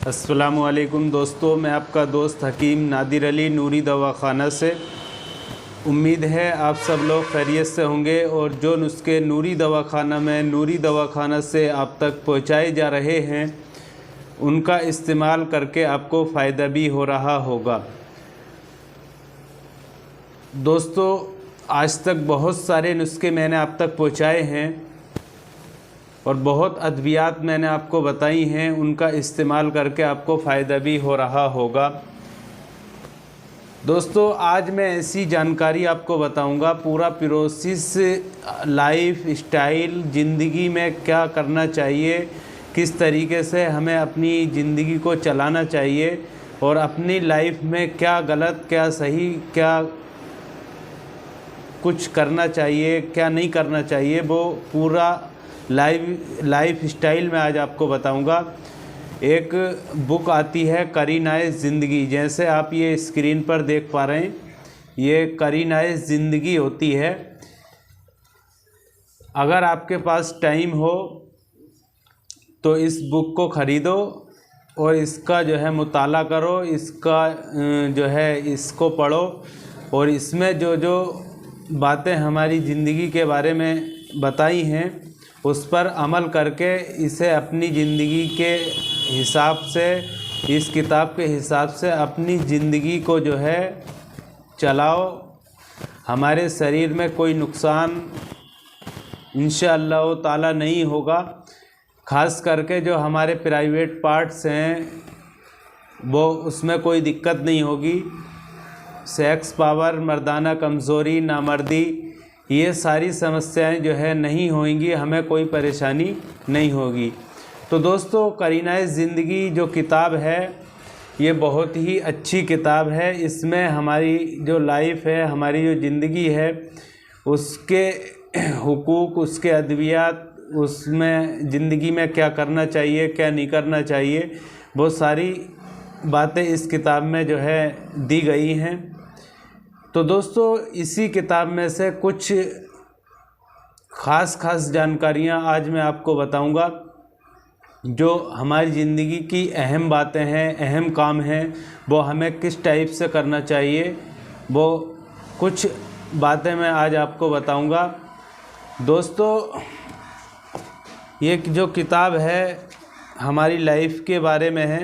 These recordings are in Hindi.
अस्सलामुअलैकुम दोस्तों, मैं आपका दोस्त हकीम नादिर अली नूरी दवाखाना से। उम्मीद है आप सब लोग खैरियत से होंगे और जो नुस्खे नूरी दवाखाना में नूरी दवाखाना से आप तक पहुंचाए जा रहे हैं उनका इस्तेमाल करके आपको फ़ायदा भी हो रहा होगा। दोस्तों, आज तक बहुत सारे नुस्खे मैंने आप तक पहुंचाए हैं और बहुत अद्वियात मैंने आपको बताई हैं, उनका इस्तेमाल करके आपको फ़ायदा भी हो रहा होगा। दोस्तों, आज मैं ऐसी जानकारी आपको बताऊंगा, पूरा प्रोसेस, लाइफ स्टाइल, ज़िंदगी में क्या करना चाहिए, किस तरीके से हमें अपनी ज़िंदगी को चलाना चाहिए और अपनी लाइफ में क्या गलत क्या सही क्या कुछ करना चाहिए क्या नहीं करना चाहिए, वो पूरा लाइफ स्टाइल में आज आपको बताऊंगा। एक बुक आती है करीनाए ज़िंदगी, जैसे आप ये स्क्रीन पर देख पा रहे हैं, ये करीनाए ज़िंदगी होती है। अगर आपके पास टाइम हो तो इस बुक को ख़रीदो और इसका जो है मुताला करो, इसका जो है इसको पढ़ो और इसमें जो जो बातें हमारी ज़िंदगी के बारे में बताई हैं उस पर अमल करके इसे अपनी ज़िंदगी के हिसाब से, इस किताब के हिसाब से अपनी ज़िंदगी को जो है चलाओ। हमारे शरीर में कोई नुकसान इंशाअल्लाह ताला नहीं होगा। ख़ास करके जो हमारे प्राइवेट पार्ट्स हैं वो उसमें कोई दिक्कत नहीं होगी। सेक्स पावर, मर्दाना कमज़ोरी, नामर्दी, ये सारी समस्याएं जो है नहीं होंगी, हमें कोई परेशानी नहीं होगी। तो दोस्तों, करीनाए ज़िंदगी जो किताब है ये बहुत ही अच्छी किताब है। इसमें हमारी जो लाइफ है, हमारी जो ज़िंदगी है, उसके हुकूक, उसके अद्वियात, उसमें ज़िंदगी में क्या करना चाहिए क्या नहीं करना चाहिए, वो सारी बातें इस किताब में जो है दी गई हैं। तो दोस्तों, इसी किताब में से कुछ ख़ास जानकारियाँ आज मैं आपको बताऊंगा जो हमारी ज़िंदगी की अहम बातें हैं, अहम काम हैं, वो हमें किस टाइप से करना चाहिए, वो कुछ बातें मैं आज आपको बताऊंगा। दोस्तों, ये जो किताब है हमारी लाइफ के बारे में है।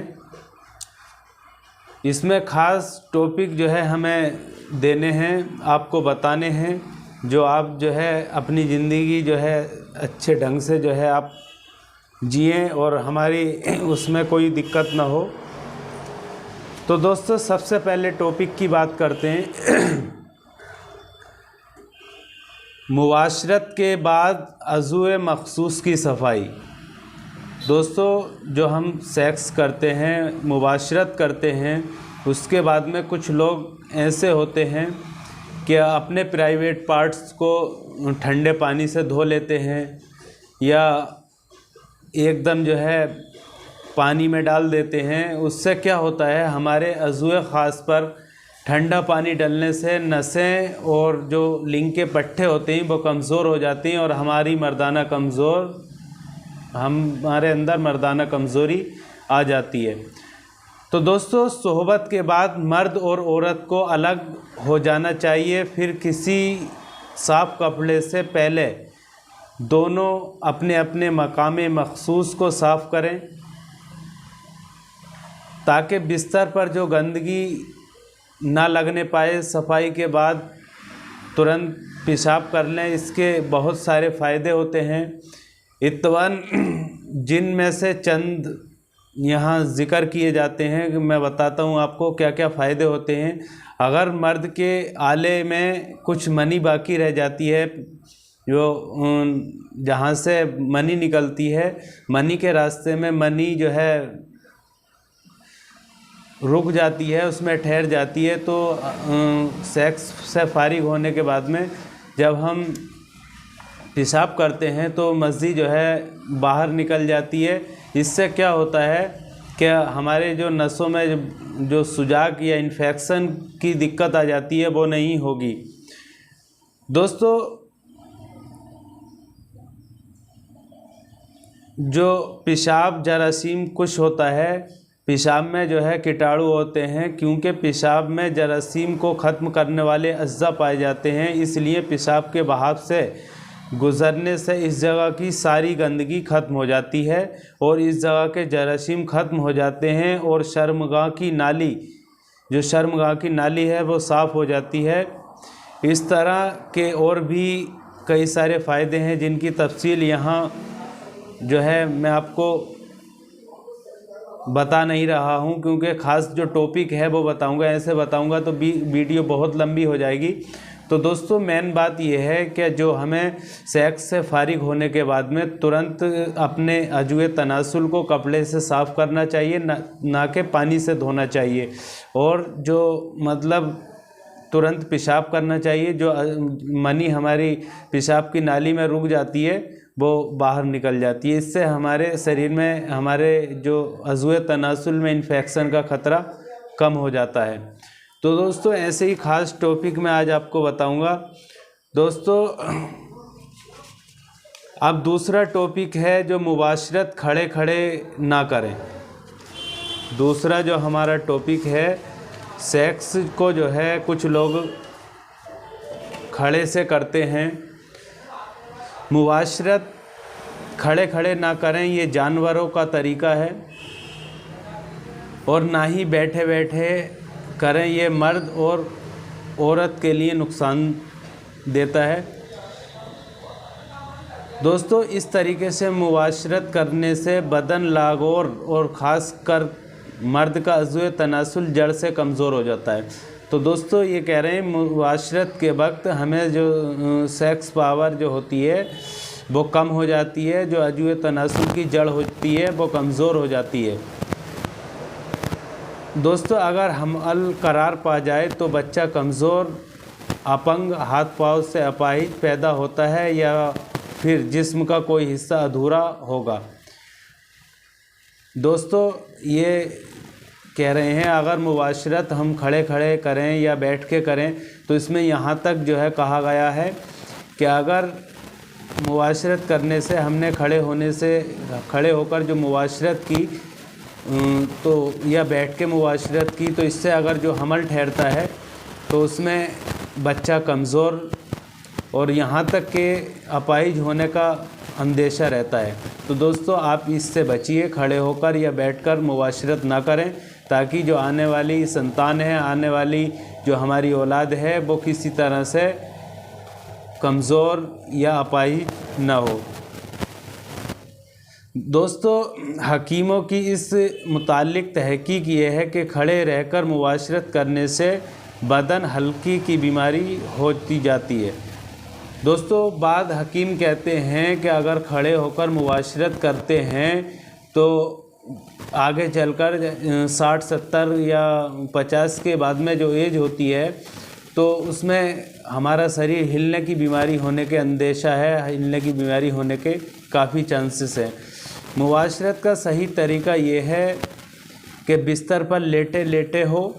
इसमें ख़ास टॉपिक जो है हमें देने हैं, आपको बताने हैं, जो आप जो है अपनी ज़िंदगी जो है अच्छे ढंग से जो है आप जिएं और हमारी उसमें कोई दिक्कत ना हो। तो दोस्तों, सबसे पहले टॉपिक की बात करते हैं। मुबाशरत के बाद अज़ू मखसूस की सफाई। दोस्तों, जो हम सेक्स करते हैं, मुबाशरत करते हैं, उसके बाद में कुछ लोग ऐसे होते हैं कि अपने प्राइवेट पार्ट्स को ठंडे पानी से धो लेते हैं या एकदम जो है पानी में डाल देते हैं। उससे क्या होता है, हमारे अज़ू ख़ास पर ठंडा पानी डलने से नसें और जो लिंग के पट्टे होते हैं वो कमज़ोर हो जाती हैं और हमारे अंदर मर्दाना कमज़ोरी आ जाती है। तो दोस्तों, सोहबत के बाद मर्द और औरत को अलग हो जाना चाहिए। फिर किसी साफ़ कपड़े से पहले दोनों अपने अपने मकाम मखसूस को साफ़ करें ताकि बिस्तर पर जो गंदगी ना लगने पाए। सफाई के बाद तुरंत पेशाब कर लें, इसके बहुत सारे फ़ायदे होते हैं। इत्तवन जिन में से चंद यहाँ ज़िक्र किए जाते हैं कि मैं बताता हूँ आपको क्या क्या फ़ायदे होते हैं। अगर मर्द के आले में कुछ मनी बाकी रह जाती है, जो जहाँ से मनी निकलती है, मनी के रास्ते में मनी जो है रुक जाती है, उसमें ठहर जाती है, तो सेक्स से फारिग होने के बाद में जब हम पेशाब करते हैं तो मज़ी जो है बाहर निकल जाती है। इससे क्या होता है कि हमारे जो नसों में जो सुजाग या इन्फेक्शन की दिक्कत आ जाती है वो नहीं होगी। दोस्तों, जो पेशाब जरासीम कुछ होता है पेशाब में जो है कीटाणु होते हैं, क्योंकि पेशाब में जरासीम को ख़त्म करने वाले अज्जा पाए जाते हैं, इसलिए पेशाब के बहाव से गुज़रने से इस जगह की सारी गंदगी ख़त्म हो जाती है और इस जगह के जरासीम ख़त्म हो जाते हैं और शर्मगाह की नाली, जो शर्मगाह की नाली है वो साफ़ हो जाती है। इस तरह के और भी कई सारे फ़ायदे हैं जिनकी तफसील यहाँ जो है मैं आपको बता नहीं रहा हूँ, क्योंकि ख़ास जो टॉपिक है वो बताऊँगा, ऐसे बताऊँगा तो वीडियो बहुत लंबी हो जाएगी। तो दोस्तों मेन बात यह है कि जो हमें सेक्स से फारिग होने के बाद में तुरंत अपने अजूए तनासुल को कपड़े से साफ़ करना चाहिए, ना कि पानी से धोना चाहिए, और जो मतलब तुरंत पेशाब करना चाहिए। जो मनी हमारी पेशाब की नाली में रुक जाती है वो बाहर निकल जाती है, इससे हमारे शरीर में हमारे जो अज़ूए तनासुल में इन्फेक्शन का ख़तरा कम हो जाता है। तो दोस्तों ऐसे ही ख़ास टॉपिक मैं आज आपको बताऊंगा। दोस्तों अब दूसरा टॉपिक है जो मुबाशरत खड़े खड़े ना करें। दूसरा जो हमारा टॉपिक है, सेक्स को जो है कुछ लोग खड़े से करते हैं। मुबाशरत खड़े खड़े ना करें, ये जानवरों का तरीका है, और ना ही बैठे बैठे करें, ये मर्द और औरत के लिए नुकसान देता है। दोस्तों इस तरीके से मुबाशरत करने से बदन लागोर और ख़ास कर मर्द का अज़ूए तनासुल जड़ से कमज़ोर हो जाता है। तो दोस्तों ये कह रहे हैं मुबाशरत के वक्त हमें जो सेक्स पावर जो होती है वो कम हो जाती है, जो अज़ूए तनासुल की जड़ होती है वो कमज़ोर हो जाती है। दोस्तों अगर हमल करार पा जाए तो बच्चा कमज़ोर, अपंग, हाथ पाँव से अपाहिज पैदा होता है या फिर जिस्म का कोई हिस्सा अधूरा होगा। दोस्तों ये कह रहे हैं अगर मुबाशरत हम खड़े खड़े करें या बैठ के करें तो इसमें यहाँ तक जो है कहा गया है कि अगर मुबाशरत करने से हमने खड़े होकर जो मुबाशरत की तो या बैठ के मुबाशरत की, तो इससे अगर जो हमल ठहरता है तो उसमें बच्चा कमज़ोर और यहाँ तक के अपाहिज होने का अंदेशा रहता है। तो दोस्तों आप इससे बचिए, खड़े होकर या बैठकर मुबाशरत ना करें, ताकि जो आने वाली संतान है, आने वाली जो हमारी औलाद है वो किसी तरह से कमज़ोर या अपाहिज ना हो। दोस्तों हकीमों की इस मुतालिक तहकीक ये है कि खड़े रहकर मुबाशरत करने से बदन हल्की की बीमारी होती जाती है। दोस्तों बाद हकीम कहते हैं कि अगर खड़े होकर मुबाशरत करते हैं तो आगे चलकर 60, 70 या 50 के बाद में जो एज होती है तो उसमें हमारा शरीर हिलने की बीमारी होने के अंदेशा है, हिलने की बीमारी होने के काफ़ी चांसेस हैं। मुबाशरत का सही तरीका ये है कि बिस्तर पर लेटे लेटे हो,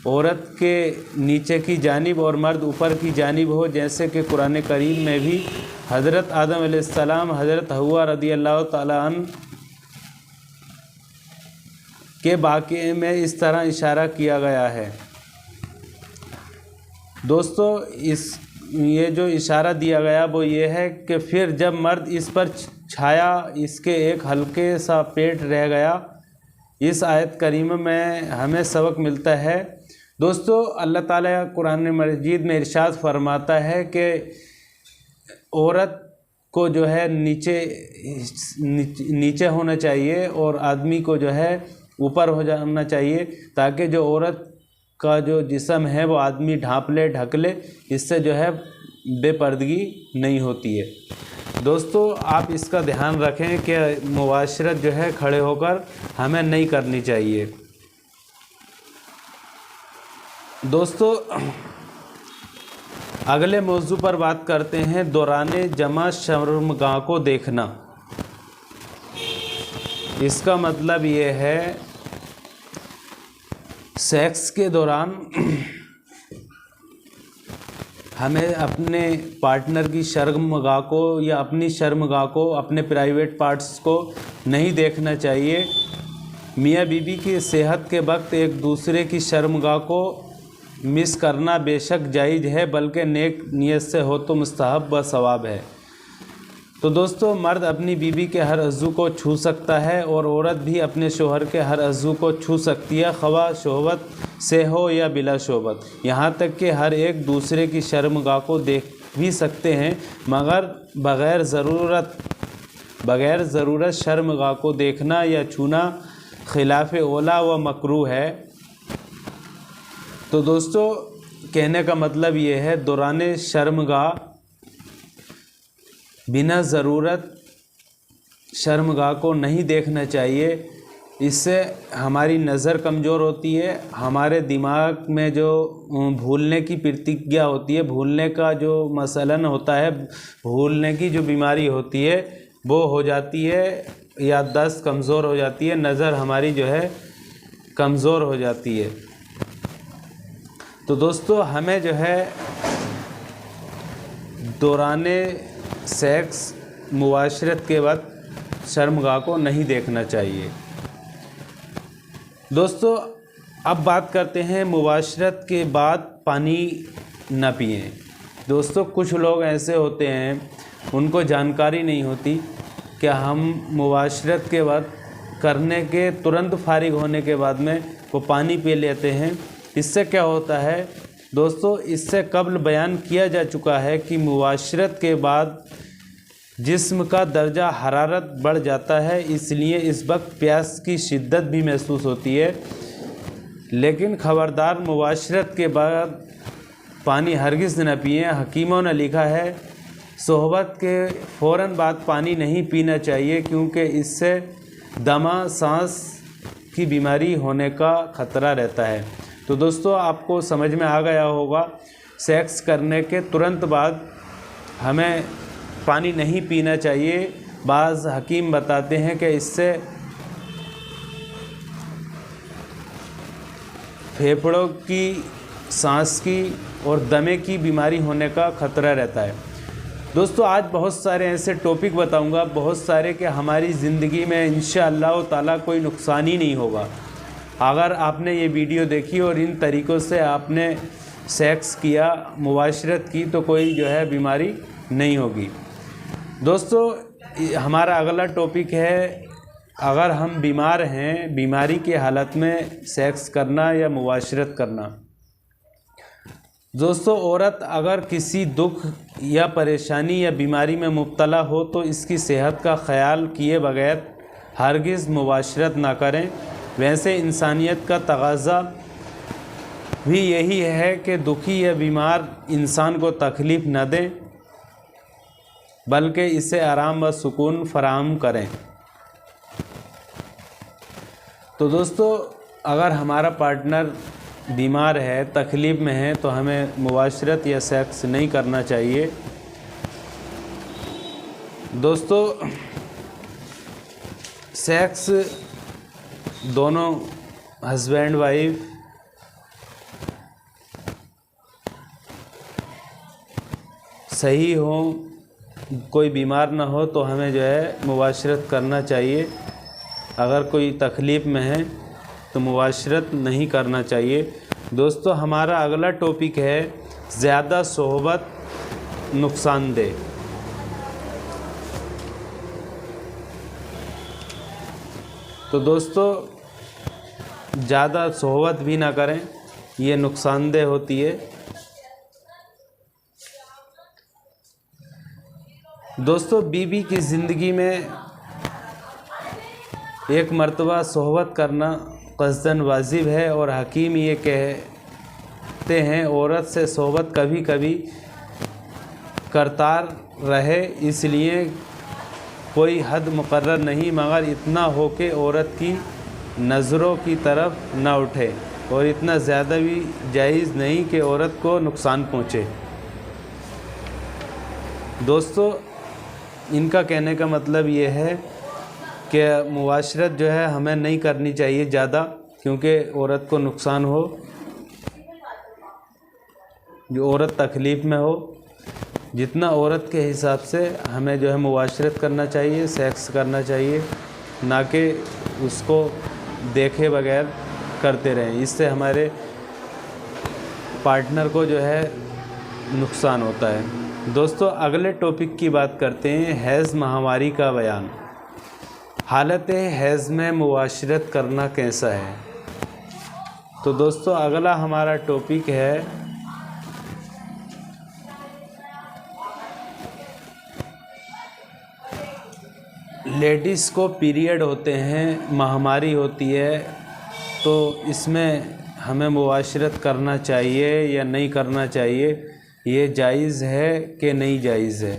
औरत के नीचे की जानिब और मर्द ऊपर की जानिब हो, जैसे कि कुरान करीम में भी हज़रत आदम अलैहिस्सलाम, हज़रत हव्वा रज़ियल्लाहु ताला अन्हा के वाक़े में इस तरह इशारा किया गया है। दोस्तों ये जो इशारा दिया गया वो ये है कि फिर जब मर्द इस पर छाया, इसके एक हल्के सा पेट रह गया। इस आयत करीम में हमें सबक मिलता है। दोस्तों अल्लाह ताला कुरान मजीद में इरशाद फरमाता है कि औरत को जो है नीचे होना चाहिए और आदमी को जो है ऊपर हो जाना चाहिए, ताकि जो औरत का जो जिस्म है वो आदमी ढाँप ले, ढक ले, इससे जो है बेपर्दगी नहीं होती है। दोस्तों आप इसका ध्यान रखें कि मुबाशरत जो है खड़े होकर हमें नहीं करनी चाहिए। दोस्तों अगले मौजू पर बात करते हैं, दौराने जमा शर्मगाह को देखना। इसका मतलब ये है सेक्स के दौरान हमें अपने पार्टनर की शर्मगाह को या अपनी शर्मगाह को, अपने प्राइवेट पार्ट्स को नहीं देखना चाहिए। मियाँ बीवी की सेहत के वक्त एक दूसरे की शर्मगाह को मिस करना बेशक जायज़ है, बल्कि नेक नीयत से हो तो मुस्तहब व सवाब है। तो दोस्तों, मर्द अपनी बीवी के हर अज़ू को छू सकता है और औरत भी अपने शोहर के हर अज़ू को छू सकती है, ख़वा शोहबत से हो या बिला शोहबत। यहाँ तक कि हर एक दूसरे की शर्मगाह को देख भी सकते हैं, मगर बग़ैर ज़रूरत शर्मगाह को देखना या छूना खिलाफ औला व मकरूह है। तो दोस्तों, कहने का मतलब ये है, दौरान शर्मगाह बिना ज़रूरत शर्मगाह को नहीं देखना चाहिए। इससे हमारी नज़र कमज़ोर होती है, हमारे दिमाग में जो भूलने की प्रतिज्ञा होती है, भूलने का जो मसलन होता है, भूलने की जो बीमारी होती है वो हो जाती है, याददाश्त कमज़ोर हो जाती है, नज़र हमारी जो है कमज़ोर हो जाती है। तो दोस्तों, हमें जो है दौराने सेक्स मुबाशरत के वक्त शर्मगाह को नहीं देखना चाहिए। दोस्तों, अब बात करते हैं मुबाशरत के बाद पानी न पिएं। दोस्तों, कुछ लोग ऐसे होते हैं, उनको जानकारी नहीं होती कि हम मुबाशरत के बाद करने के तुरंत फारिग होने के बाद में वो पानी पी लेते हैं। इससे क्या होता है दोस्तों, इससे कब्ल बयान किया जा चुका है कि मुबाशरत के बाद जिस्म का दर्जा हरारत बढ़ जाता है, इसलिए इस वक्त प्यास की शिद्दत भी महसूस होती है। लेकिन ख़बरदार, मुबाशरत के बाद पानी हरगिज़ न पिएं। हकीमों ने लिखा है, सोहबत के फ़ौरन बाद पानी नहीं पीना चाहिए, क्योंकि इससे दमा सांस की बीमारी होने का ख़तरा रहता है। तो दोस्तों, आपको समझ में आ गया होगा, सेक्स करने के तुरंत बाद हमें पानी नहीं पीना चाहिए। बाज़ हकीम बताते हैं कि इससे फेफड़ों की, सांस की और दमे की बीमारी होने का ख़तरा रहता है। दोस्तों, आज बहुत सारे ऐसे टॉपिक बताऊंगा, बहुत सारे कि हमारी ज़िंदगी में इंशाअल्लाह ताला कोई नुकसान ही नहीं होगा। अगर आपने ये वीडियो देखी और इन तरीक़ों से आपने सेक्स किया, मुबाशरत की, तो कोई जो है बीमारी नहीं होगी। दोस्तों, हमारा अगला टॉपिक है, अगर हम बीमार हैं, बीमारी की हालत में सेक्स करना या मुबाशरत करना। दोस्तों, औरत अगर किसी दुख या परेशानी या बीमारी में मुब्तला हो तो इसकी सेहत का ख्याल किए बगैर हरगिज़ मुबाशरत ना करें। वैसे इंसानियत का तकाज़ा भी यही है कि दुखी या बीमार इंसान को तकलीफ़ न दें, बल्कि इसे आराम व सुकून फराहम करें। तो दोस्तों, अगर हमारा पार्टनर बीमार है, तकलीफ़ में है, तो हमें मुबाशरत या सेक्स नहीं करना चाहिए। दोस्तों, सेक्स दोनों हस्बैंड वाइफ सही हो, कोई बीमार ना हो, तो हमें जो है मुबाशरत करना चाहिए। अगर कोई तकलीफ़ में है तो मुबाशरत नहीं करना चाहिए। दोस्तों, हमारा अगला टॉपिक है, ज़्यादा सोहबत नुकसानदेह। तो दोस्तों, ज़्यादा सोहबत भी ना करें, ये नुकसानदेह होती है। दोस्तों, बीवी की ज़िंदगी में एक मर्तबा सोहबत करना क़स्दन वाजिब है, और हकीम ये कहते हैं, औरत से सोहबत कभी कभी करतार रहे, इसलिए कोई हद मुकर्रर नहीं, मगर इतना हो कि औरत की नज़रों की तरफ न उठे, और इतना ज़्यादा भी जायज़ नहीं कि औरत को नुकसान पहुँचे। दोस्तों, इनका कहने का मतलब ये है कि मुबाशरत जो है हमें नहीं करनी चाहिए ज़्यादा, क्योंकि औरत को नुकसान हो, जो औरत तकलीफ़ में हो। जितना औरत के हिसाब से हमें जो है मुबाशरत करना चाहिए, सेक्स करना चाहिए, ना कि उसको देखे बगैर करते रहें, इससे हमारे पार्टनर को जो है नुकसान होता है। दोस्तों अगले टॉपिक की बात करते हैं, हैज़ महामारी का बयान। हालत हैज़ में मुबाशरत करना कैसा है। तो दोस्तों अगला हमारा टॉपिक है लेडीज़ को पीरियड होते हैं, महामारी होती है, तो इसमें हमें मुबाशरत करना चाहिए या नहीं करना चाहिए, ये जायज़ है कि नहीं जायज़ है।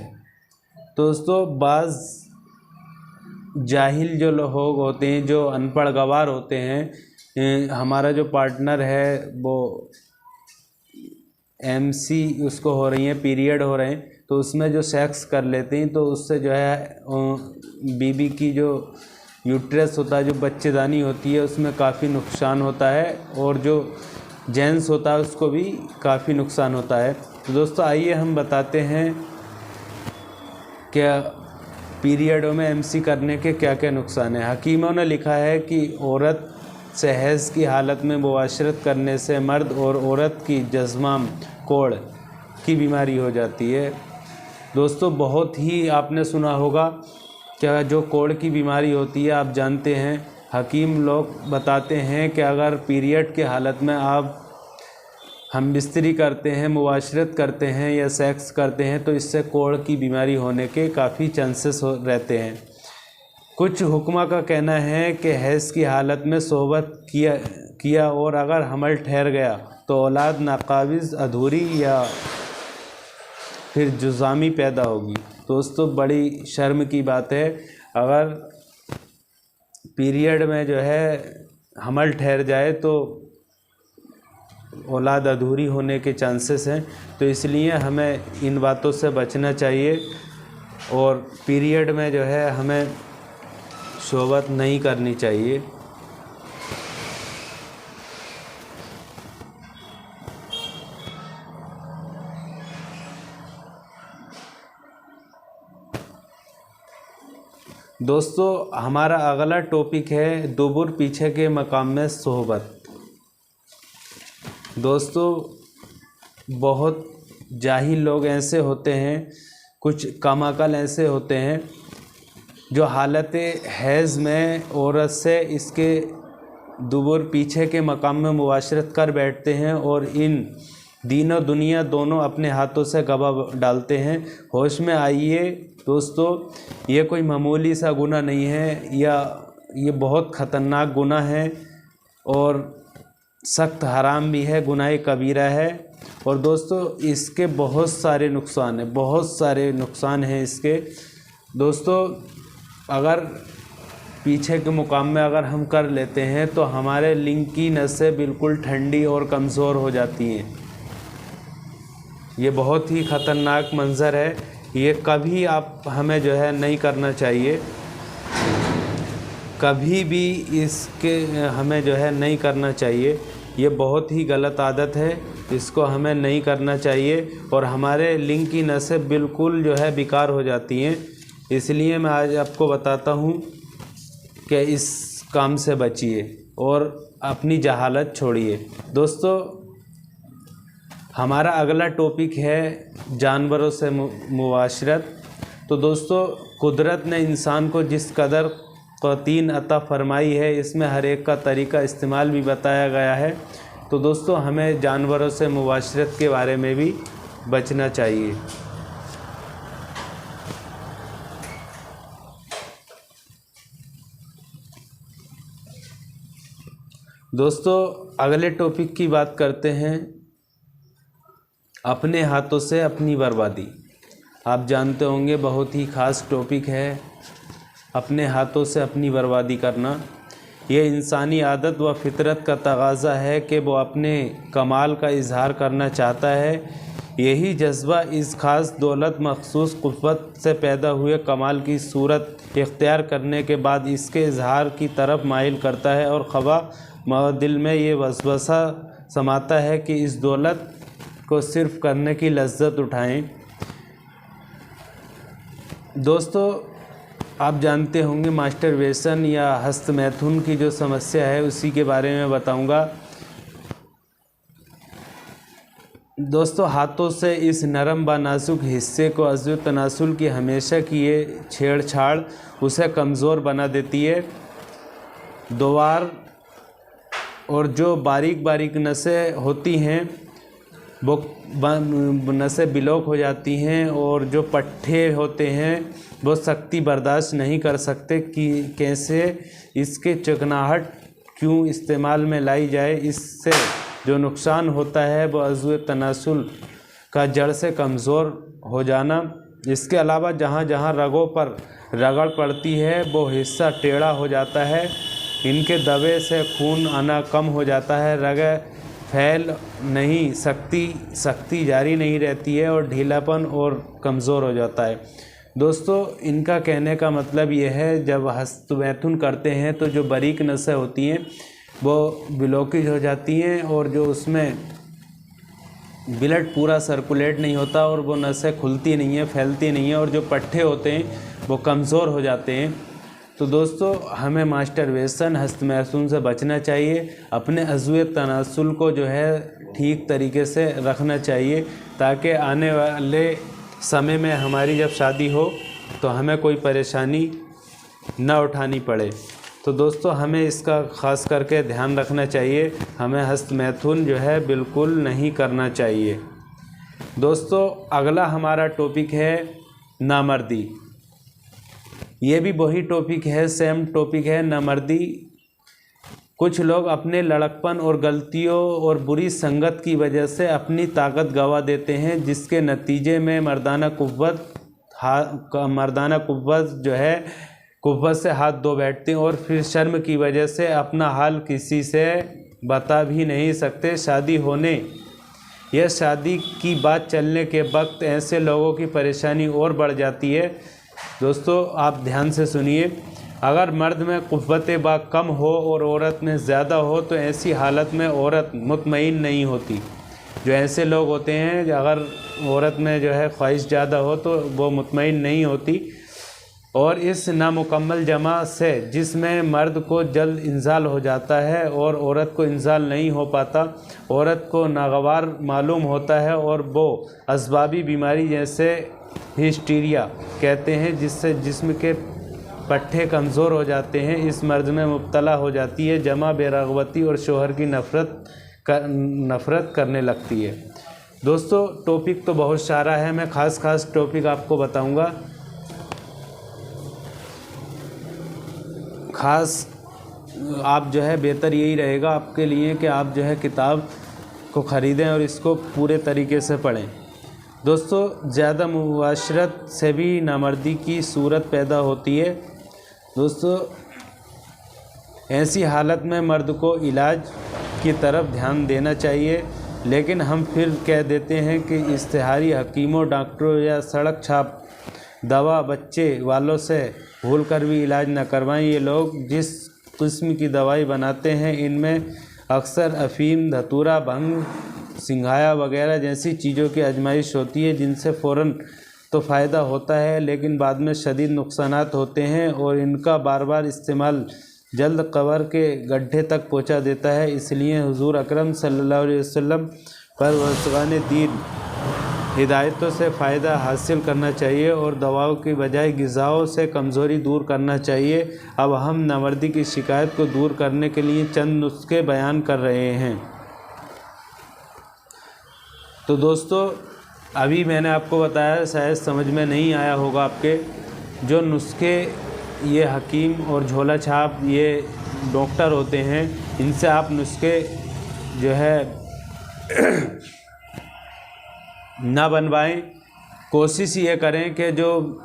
दोस्तों बाज़ जाहिल जो लोग होते हैं, जो अनपढ़ गवार होते हैं, हमारा जो पार्टनर है वो एमसी उसको हो रही है, पीरियड हो रहे हैं, तो उसमें जो सेक्स कर लेते हैं तो उससे जो है बीबी की जो यूट्रस होता है, जो बच्चेदानी होती है, उसमें काफ़ी नुकसान होता है, और जो जेंट्स होता है उसको भी काफ़ी नुकसान होता है। तो दोस्तों आइए हम बताते हैं क्या पीरियडों में एमसी करने के क्या क्या नुकसान है। हकीमों ने लिखा है कि औरत से हैज़ की हालत में मुबाशरत करने से मर्द और औरत की जज़्माम कोढ़ की बीमारी हो जाती है। दोस्तों बहुत ही आपने सुना होगा क्या जो कोढ़ की बीमारी होती है, आप जानते हैं हकीम लोग बताते हैं कि अगर पीरियड के हालत में आप हम बिस्तरी करते हैं, मुबाशरत करते हैं या सेक्स करते हैं तो इससे कोढ़ की बीमारी होने के काफ़ी चांसेस रहते हैं। कुछ हुक्मा का कहना है कि हैज़ की हालत में सोहबत किया और अगर हमल ठहर गया तो औलाद नाकाबिज़, अधूरी या फिर जुज़ामी पैदा होगी। दोस्तों बड़ी शर्म की बात है, अगर पीरियड में जो है हमल ठहर जाए तो औलाद अधूरी होने के चांसेस हैं, तो इसलिए हमें इन बातों से बचना चाहिए और पीरियड में जो है हमें सोहबत नहीं करनी चाहिए। दोस्तों हमारा अगला टॉपिक है दुबुर पीछे के मकाम में सोहबत। दोस्तों बहुत जाहिल लोग ऐसे होते हैं, कुछ कमाकल ऐसे होते हैं जो हालत हैज़ में औरत से इसके दुबुर पीछे के मकाम में मुबाशरत कर बैठते हैं और इन दीन और दुनिया दोनों अपने हाथों से गवाह डालते हैं। होश में आइए दोस्तों, ये कोई मामूली सा गुनाह नहीं है, या ये बहुत ख़तरनाक गुनाह है और सख्त हराम भी है, गुनाह कबीरा है। और दोस्तों इसके बहुत सारे नुकसान हैं, बहुत सारे नुकसान हैं इसके। दोस्तों अगर पीछे के मुकाम में अगर हम कर लेते हैं तो हमारे लिंग की नसें बिल्कुल ठंडी और कमज़ोर हो जाती हैं। ये बहुत ही ख़तरनाक मंज़र है, ये कभी आप हमें जो है नहीं करना चाहिए, कभी भी इसके हमें जो है नहीं करना चाहिए। ये बहुत ही गलत आदत है, इसको हमें नहीं करना चाहिए और हमारे लिंग की नसें बिल्कुल जो है बेकार हो जाती हैं। इसलिए मैं आज आपको बताता हूँ कि इस काम से बचिए और अपनी जहालत छोड़िए। दोस्तों हमारा अगला टॉपिक है जानवरों से मुबाशरत। तो दोस्तों कुदरत ने इंसान को जिस कदर क़ौतीन अता फरमाई है, इसमें हर एक का तरीका इस्तेमाल भी बताया गया है। तो दोस्तों हमें जानवरों से मुबाशरत के बारे में भी बचना चाहिए। दोस्तों अगले टॉपिक की बात करते हैं अपने हाथों से अपनी बर्बादी। आप जानते होंगे बहुत ही ख़ास टॉपिक है अपने हाथों से अपनी बर्बादी करना। ये इंसानी आदत व फितरत का तगाज़ा है कि वो अपने कमाल का इजहार करना चाहता है। यही जज्बा इस ख़ास दौलत मखसूस क़ुव्वत से पैदा हुए कमाल की सूरत इख्तियार करने के बाद इसके इजहार की तरफ माइल करता है और ख़वा दिल में ये वसवसा समाता है कि इस दौलत को सिर्फ़ करने की लज्जत उठाएं। दोस्तों आप जानते होंगे मास्टरबेशन या हस्तमैथुन की जो समस्या है उसी के बारे में बताऊंगा। दोस्तों, हाथों से इस नरम व नाजुक हिस्से को अज़्व तनासुल की हमेशा किए छेड़छाड़ उसे कमज़ोर बना देती है। दोबार और जो बारीक बारीक नसें होती हैं वो नसें ब्लॉक हो जाती हैं और जो पट्टे होते हैं वो सख्ती बर्दाश्त नहीं कर सकते कि कैसे इसके चिकनाहट क्यों इस्तेमाल में लाई जाए। इससे जो नुकसान होता है वो अज़्व तनासुल का जड़ से कमज़ोर हो जाना। इसके अलावा जहाँ जहाँ रगों पर रगड़ पड़ती है वो हिस्सा टेढ़ा हो जाता है। इनके दबे से खून आना कम हो जाता है, रगें फैल नहीं सख्ती जारी नहीं रहती है और ढीलापन और कमज़ोर हो जाता है। दोस्तों, इनका कहने का मतलब ये है जब हस्तमैथुन करते हैं तो जो बारीक नसें होती हैं वो ब्लॉकेज हो जाती हैं और जो उसमें ब्लड पूरा सर्कुलेट नहीं होता और वो नसें खुलती नहीं है, फैलती नहीं है और जो पट्टे होते हैं वो कमज़ोर हो जाते हैं। तो दोस्तों, हमें मास्टरबेशन हस्तमैथुन से बचना चाहिए। अपने अज़्व तनासुल को जो है ठीक तरीके से रखना चाहिए ताकि आने वाले समय में हमारी जब शादी हो तो हमें कोई परेशानी न उठानी पड़े। तो दोस्तों, हमें इसका ख़ास करके ध्यान रखना चाहिए। हमें हस्तमैथुन जो है बिल्कुल नहीं करना चाहिए। दोस्तों, अगला हमारा टॉपिक है नामर्दी। ये भी वही टॉपिक है, सेम टॉपिक है, नामर्दी। कुछ लोग अपने लड़कपन और गलतियों और बुरी संगत की वजह से अपनी ताकत गंवा देते हैं, जिसके नतीजे में मर्दाना कुव्वत जो है कुव्वत से हाथ धो बैठते हैं और फिर शर्म की वजह से अपना हाल किसी से बता भी नहीं सकते। शादी होने या शादी की बात चलने के वक्त ऐसे लोगों की परेशानी और बढ़ जाती है। दोस्तों, आप ध्यान से सुनिए। अगर मर्द में कुव्वत बा कम हो और औरत में ज़्यादा हो तो ऐसी हालत में औरत मुतमईन नहीं होती। जो ऐसे लोग होते हैं, अगर औरत में जो है ख्वाहिश ज़्यादा हो तो वो मुतमईन नहीं होती। और इस नामुकम्मल जमा से जिसमें मर्द को जल्द इंजाल हो जाता है और औरत को इंजाल नहीं हो पाता, औरत को नागवार मालूम होता है और वो असबाबी बीमारी जैसे हिस्टीरिया कहते हैं, जिससे जिस्म के पट्टे कमज़ोर हो जाते हैं, इस मर्ज में मुब्तला हो जाती है। जमा बेरग़बती और शोहर की नफ़रत करने लगती है। दोस्तों, टॉपिक तो बहुत सारा है, मैं ख़ास टॉपिक आपको बताऊंगा। आप जो है बेहतर यही रहेगा आपके लिए कि आप जो है किताब को ख़रीदें और इसको पूरे तरीके से पढ़ें। दोस्तों, ज़्यादा मुबाशरत से भी नामर्दी की सूरत पैदा होती है। दोस्तों, ऐसी हालत में मर्द को इलाज की तरफ ध्यान देना चाहिए, लेकिन हम फिर कह देते हैं कि इश्तिहारी हकीमों, डॉक्टरों या सड़क छाप दवा बच्चे वालों से भूल कर भी इलाज न करवाएं। ये लोग जिस किस्म की दवाई बनाते हैं इनमें अक्सर अफीम, धतूरा, भंग, सिंघाया वगैरह जैसी चीज़ों की आजमाइश होती है, जिनसे फ़ौरन तो फ़ायदा होता है लेकिन बाद में शदीद नुकसानात होते हैं और इनका बार बार इस्तेमाल जल्द कब्र के गड्ढे तक पहुंचा देता है। इसलिए हुजूर अकरम सल्लल्लाहु अलैहि वसल्लम पर वसगान दीन हिदायतों से फ़ायदा हासिल करना चाहिए और दवाओं की बजाय ग़िज़ाओं से कमज़ोरी दूर करना चाहिए। अब हम नामर्दी की शिकायत को दूर करने के लिए चंद नुस्खे बयान कर रहे हैं। तो दोस्तों, अभी मैंने आपको बताया, शायद समझ में नहीं आया होगा आपके, जो नुस्खे ये हकीम और झोला छाप ये डॉक्टर होते हैं, इनसे आप नुस्खे जो है ना बनवाएं। कोशिश ये करें कि जो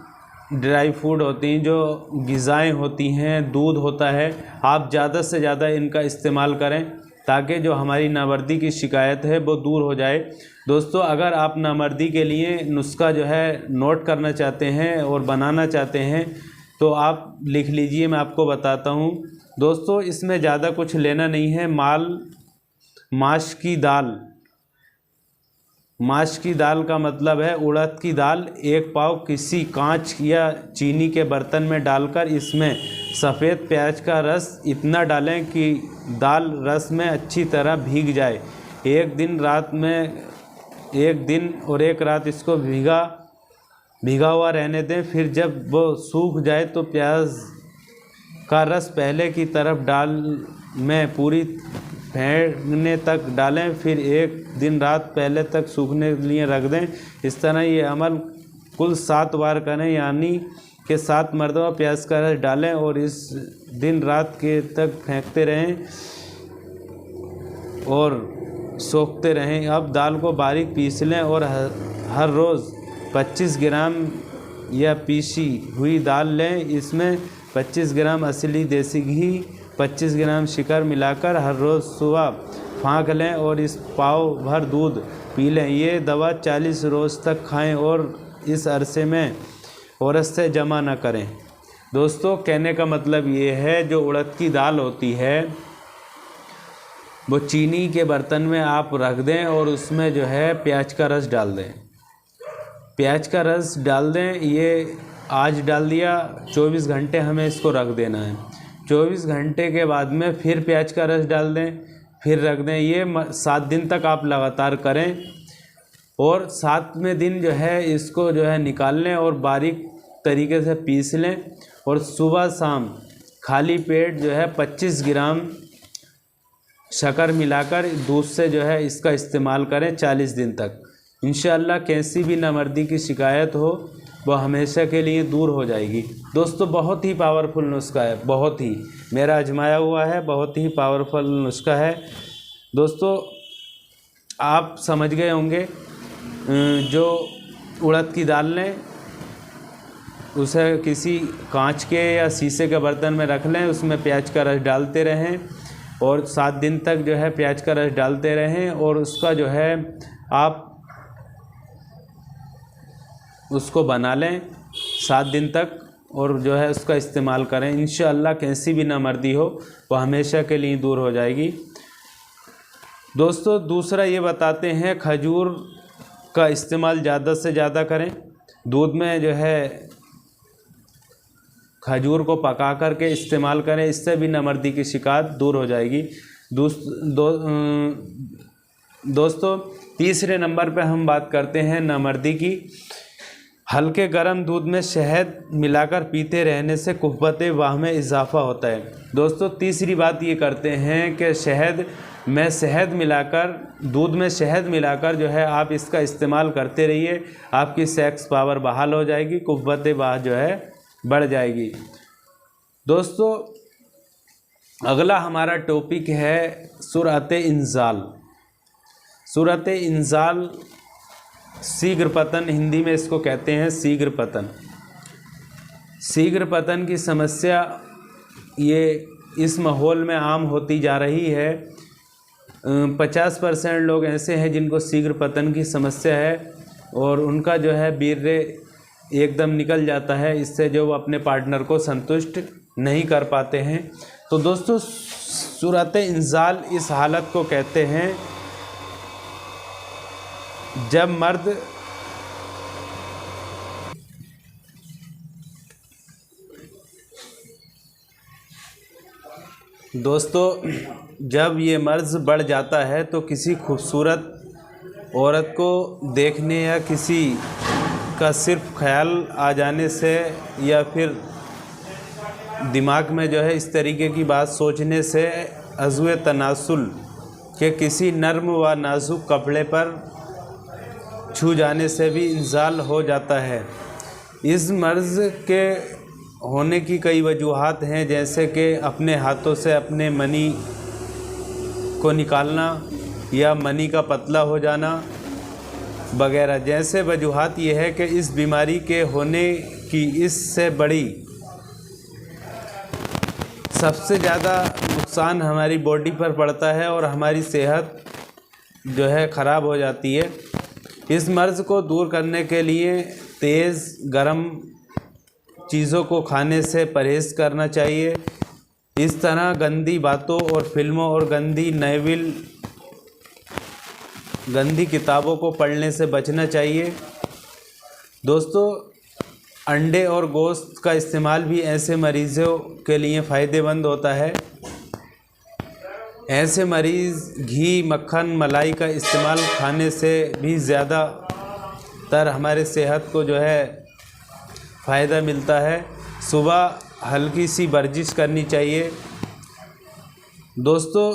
ड्राई फूड होती हैं, जो ग़िज़ाएँ होती हैं, दूध होता है, आप ज़्यादा से ज़्यादा इनका इस्तेमाल करें ताकि जो हमारी नामर्दी की शिकायत है वो दूर हो जाए। दोस्तों, अगर आप नामर्दी के लिए नुस्खा जो है नोट करना चाहते हैं और बनाना चाहते हैं तो आप लिख लीजिए, मैं आपको बताता हूँ। दोस्तों, इसमें ज़्यादा कुछ लेना नहीं है। माश की दाल, माश की दाल का मतलब है उड़द की दाल। 1 पाव किसी कांच या चीनी के बर्तन में डालकर इसमें सफ़ेद प्याज का रस इतना डालें कि दाल रस में अच्छी तरह भीग जाए। 1 दिन और 1 रात इसको भीगा हुआ रहने दें। फिर जब वो सूख जाए तो प्याज का रस पहले की तरफ दाल में पूरी फेंकने तक डालें। फिर 1 दिन रात पहले तक सूखने के लिए रख दें। इस तरह ये अमल कुल 7 बार करें, यानी कि 7 मरतबा प्याज का रस डालें और इस दिन रात के तक फेंकते रहें और सोखते रहें। अब दाल को बारीक पीस लें और हर रोज़ 25 ग्राम या पीसी हुई दाल लें। इसमें 25 ग्राम असली देसी घी, 25 ग्राम शक्कर मिलाकर हर रोज़ सुबह फाँक लें और इस पाव भर दूध पी लें। ये दवा 40 रोज़ तक खाएं और इस अरसे में औरत से जमा न करें। दोस्तों, कहने का मतलब ये है, जो उड़द की दाल होती है वो चीनी के बर्तन में आप रख दें और उसमें जो है प्याज का रस डाल दें। प्याज का रस डाल दें, ये आज डाल दिया, 24 घंटे हमें इसको रख देना है। 24 घंटे के बाद में फिर प्याज का रस डाल दें, फिर रख दें। ये 7 दिन तक आप लगातार करें और 7वें दिन जो है इसको जो है निकाल लें और बारीक तरीके से पीस लें और सुबह शाम खाली पेट जो है 25 ग्राम शक्कर मिलाकर दूध से जो है इसका इस्तेमाल करें 40 दिन तक। इंशाअल्लाह कैसी भी नामर्दी की शिकायत हो वह हमेशा के लिए दूर हो जाएगी। दोस्तों, बहुत ही पावरफुल नुस्खा है, बहुत ही, मेरा आजमाया हुआ है, बहुत ही पावरफुल नुस्खा है। दोस्तों, आप समझ गए होंगे। जो उड़द की दाल लें, उसे किसी कांच के या शीशे के बर्तन में रख लें, उसमें प्याज का रस डालते रहें और 7 दिन तक जो है प्याज का रस डालते रहें और उसका जो है आप उसको बना लें 7 दिन तक और जो है उसका इस्तेमाल करें। इंशाअल्लाह कैसी भी नामर्दी हो वह हमेशा के लिए दूर हो जाएगी। दोस्तों, दूसरा ये बताते हैं, खजूर का इस्तेमाल ज़्यादा से ज़्यादा करें। दूध में जो है खजूर को पका कर के इस्तेमाल करें, इससे भी नामर्दी की शिकायत दूर हो जाएगी। दोस्तों, तीसरे नंबर पे हम बात करते हैं नामर्दी की। हल्के गर्म दूध में शहद मिलाकर पीते रहने से कुव्वत वाह में इजाफा होता है। दोस्तों, तीसरी बात ये करते हैं कि दूध में शहद मिलाकर जो है आप इसका इस्तेमाल करते रहिए, आपकी सेक्स पावर बहाल हो जाएगी, कुव्वत वाह जो है बढ़ जाएगी। दोस्तों, अगला हमारा टॉपिक है सूरत इंजाल। सूरत इंजाल शीघ्र पतन, हिंदी में इसको कहते हैं शीघ्र पतन। शीघ्र पतन की समस्या ये इस माहौल में आम होती जा रही है। 50% लोग ऐसे हैं जिनको शीघ्र पतन की समस्या है और उनका जो है वीर्य एकदम निकल जाता है, इससे जो वो अपने पार्टनर को संतुष्ट नहीं कर पाते हैं। तो दोस्तों, सूरत इंजाल इस हालत को कहते हैं जब मर्द जब ये मर्ज़ बढ़ जाता है तो किसी खूबसूरत औरत को देखने या किसी का सिर्फ ख्याल आ जाने से या फिर दिमाग में जो है इस तरीके की बात सोचने से अज़्वे तनासुल के किसी नर्म व नाजुक कपड़े पर छू जाने से भी इंजाल हो जाता है। इस मर्ज़ के होने की कई वजूहात हैं, जैसे कि अपने हाथों से अपने मनी को निकालना या मनी का पतला हो जाना वगैरह। जैसे वजूहात ये है कि इस बीमारी के होने की इससे बड़ी सबसे ज़्यादा नुकसान हमारी बॉडी पर पड़ता है और हमारी सेहत जो है ख़राब हो जाती है। इस मर्ज़ को दूर करने के लिए तेज़ गरम चीज़ों को खाने से परहेज़ करना चाहिए। इस तरह गंदी बातों और फिल्मों और गंदी नैविल गंदी किताबों को पढ़ने से बचना चाहिए। दोस्तों, अंडे और गोश्त का इस्तेमाल भी ऐसे मरीज़ों के लिए फ़ायदेमंद होता है। ऐसे मरीज़ घी, मक्खन, मलाई का इस्तेमाल खाने से भी ज़्यादातर हमारे सेहत को जो है फ़ायदा मिलता है। सुबह हल्की सी वर्जिश करनी चाहिए। दोस्तों,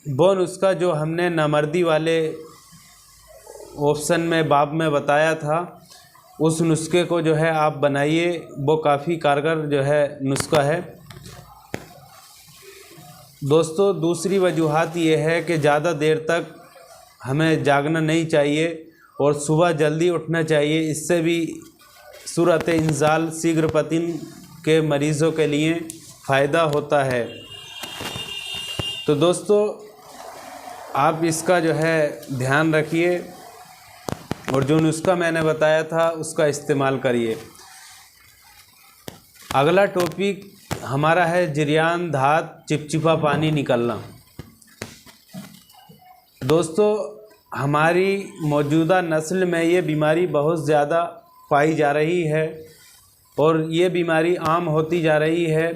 वो नुस्खा जो हमने नामर्दी वाले ऑप्शन में बाब में बताया था, उस नुस्खे को जो है आप बनाइए, वो काफ़ी कारगर जो है नुस्खा है। दोस्तों, दूसरी वजूहात ये है कि ज़्यादा देर तक हमें जागना नहीं चाहिए और सुबह जल्दी उठना चाहिए। इससे भी सूरत इंजाल शीघ्रपतन के मरीज़ों के लिए फ़ायदा होता है। तो दोस्तों, आप इसका जो है ध्यान रखिए और जो नुस्खा मैंने बताया था उसका इस्तेमाल करिए। अगला टॉपिक हमारा है जिरियान धात, चिपचिपा पानी निकलना। दोस्तों, हमारी मौजूदा नस्ल में ये बीमारी बहुत ज़्यादा पाई जा रही है और ये बीमारी आम होती जा रही है।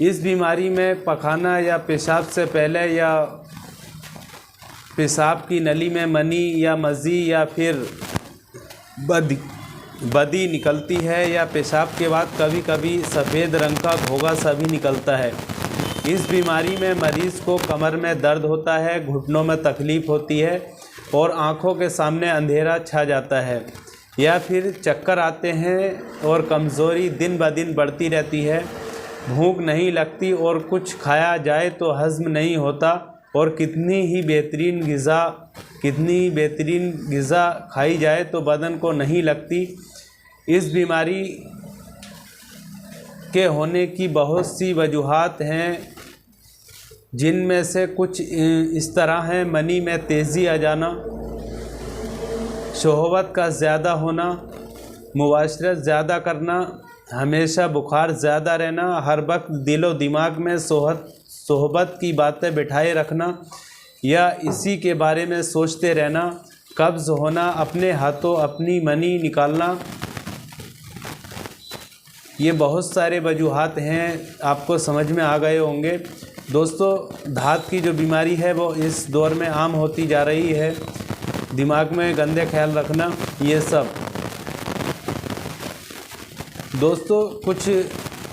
इस बीमारी में पखाना या पेशाब से पहले या पेशाब की नली में मनी या मज़ी या फिर बदी निकलती है या पेशाब के बाद कभी कभी सफ़ेद रंग का घोंघा सा भी निकलता है। इस बीमारी में मरीज़ को कमर में दर्द होता है, घुटनों में तकलीफ़ होती है और आँखों के सामने अंधेरा छा जाता है या फिर चक्कर आते हैं और कमज़ोरी दिन ब दिन बढ़ती रहती है। भूख नहीं लगती और कुछ खाया जाए तो हज़म नहीं होता और कितनी ही बेहतरीन ग़िज़ा खाई जाए तो बदन को नहीं लगती। इस बीमारी के होने की बहुत सी वजूहात हैं, जिनमें से कुछ इस तरह हैं: मनी में तेज़ी आ जाना, शोहवत का ज़्यादा होना, मुबाशरत ज़्यादा करना, हमेशा बुखार ज़्यादा रहना, हर वक्त दिलो दिमाग में सोहबत की बातें बिठाए रखना या इसी के बारे में सोचते रहना, कब्ज़ होना, अपने हाथों अपनी मनी निकालना। ये बहुत सारे वजूहात हैं, आपको समझ में आ गए होंगे। दोस्तों, धात की जो बीमारी है वो इस दौर में आम होती जा रही है। दिमाग में गंदे ख्याल रखना, ये सब। दोस्तों, कुछ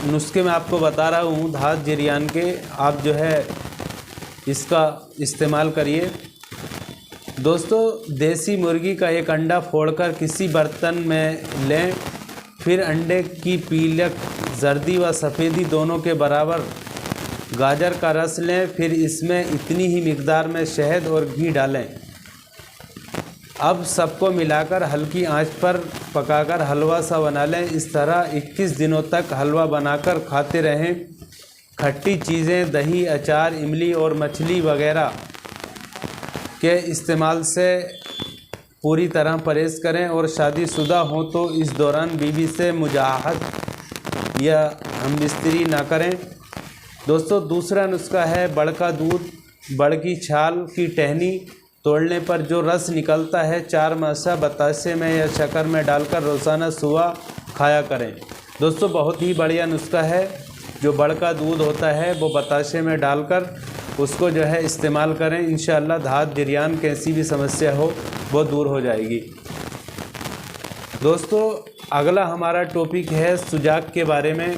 नुस्खे मैं आपको बता रहा हूँ धात जिरियान के, आप जो है इसका इस्तेमाल करिए। दोस्तों, देसी मुर्गी का एक अंडा फोड़कर किसी बर्तन में लें, फिर अंडे की पीलक, जर्दी व सफ़ेदी दोनों के बराबर गाजर का रस लें, फिर इसमें इतनी ही मिकदार में शहद और घी डालें। अब सबको मिलाकर हल्की आंच पर पकाकर हलवा सा बना लें। इस तरह 21 दिनों तक हलवा बनाकर खाते रहें। खट्टी चीज़ें, दही, अचार, इमली और मछली वगैरह के इस्तेमाल से पूरी तरह परहेज़ करें और शादीशुदा हों तो इस दौरान बीवी से मुजाहद या हमबिस्तरी ना करें। दोस्तों, दूसरा नुस्खा है बड़ का दूध। बड़ की छाल की टहनी तोड़ने पर जो रस निकलता है, 4 मासा बतासे में या शक्कर में डालकर रोज़ाना सुबह खाया करें। दोस्तों, बहुत ही बढ़िया नुस्खा है। जो बड़ का दूध होता है वो बताशे में डालकर उसको जो है इस्तेमाल करें। इंशाअल्लाह धात जिरियान कैसी भी समस्या हो वो दूर हो जाएगी। दोस्तों, अगला हमारा टॉपिक है सुजाक के बारे में।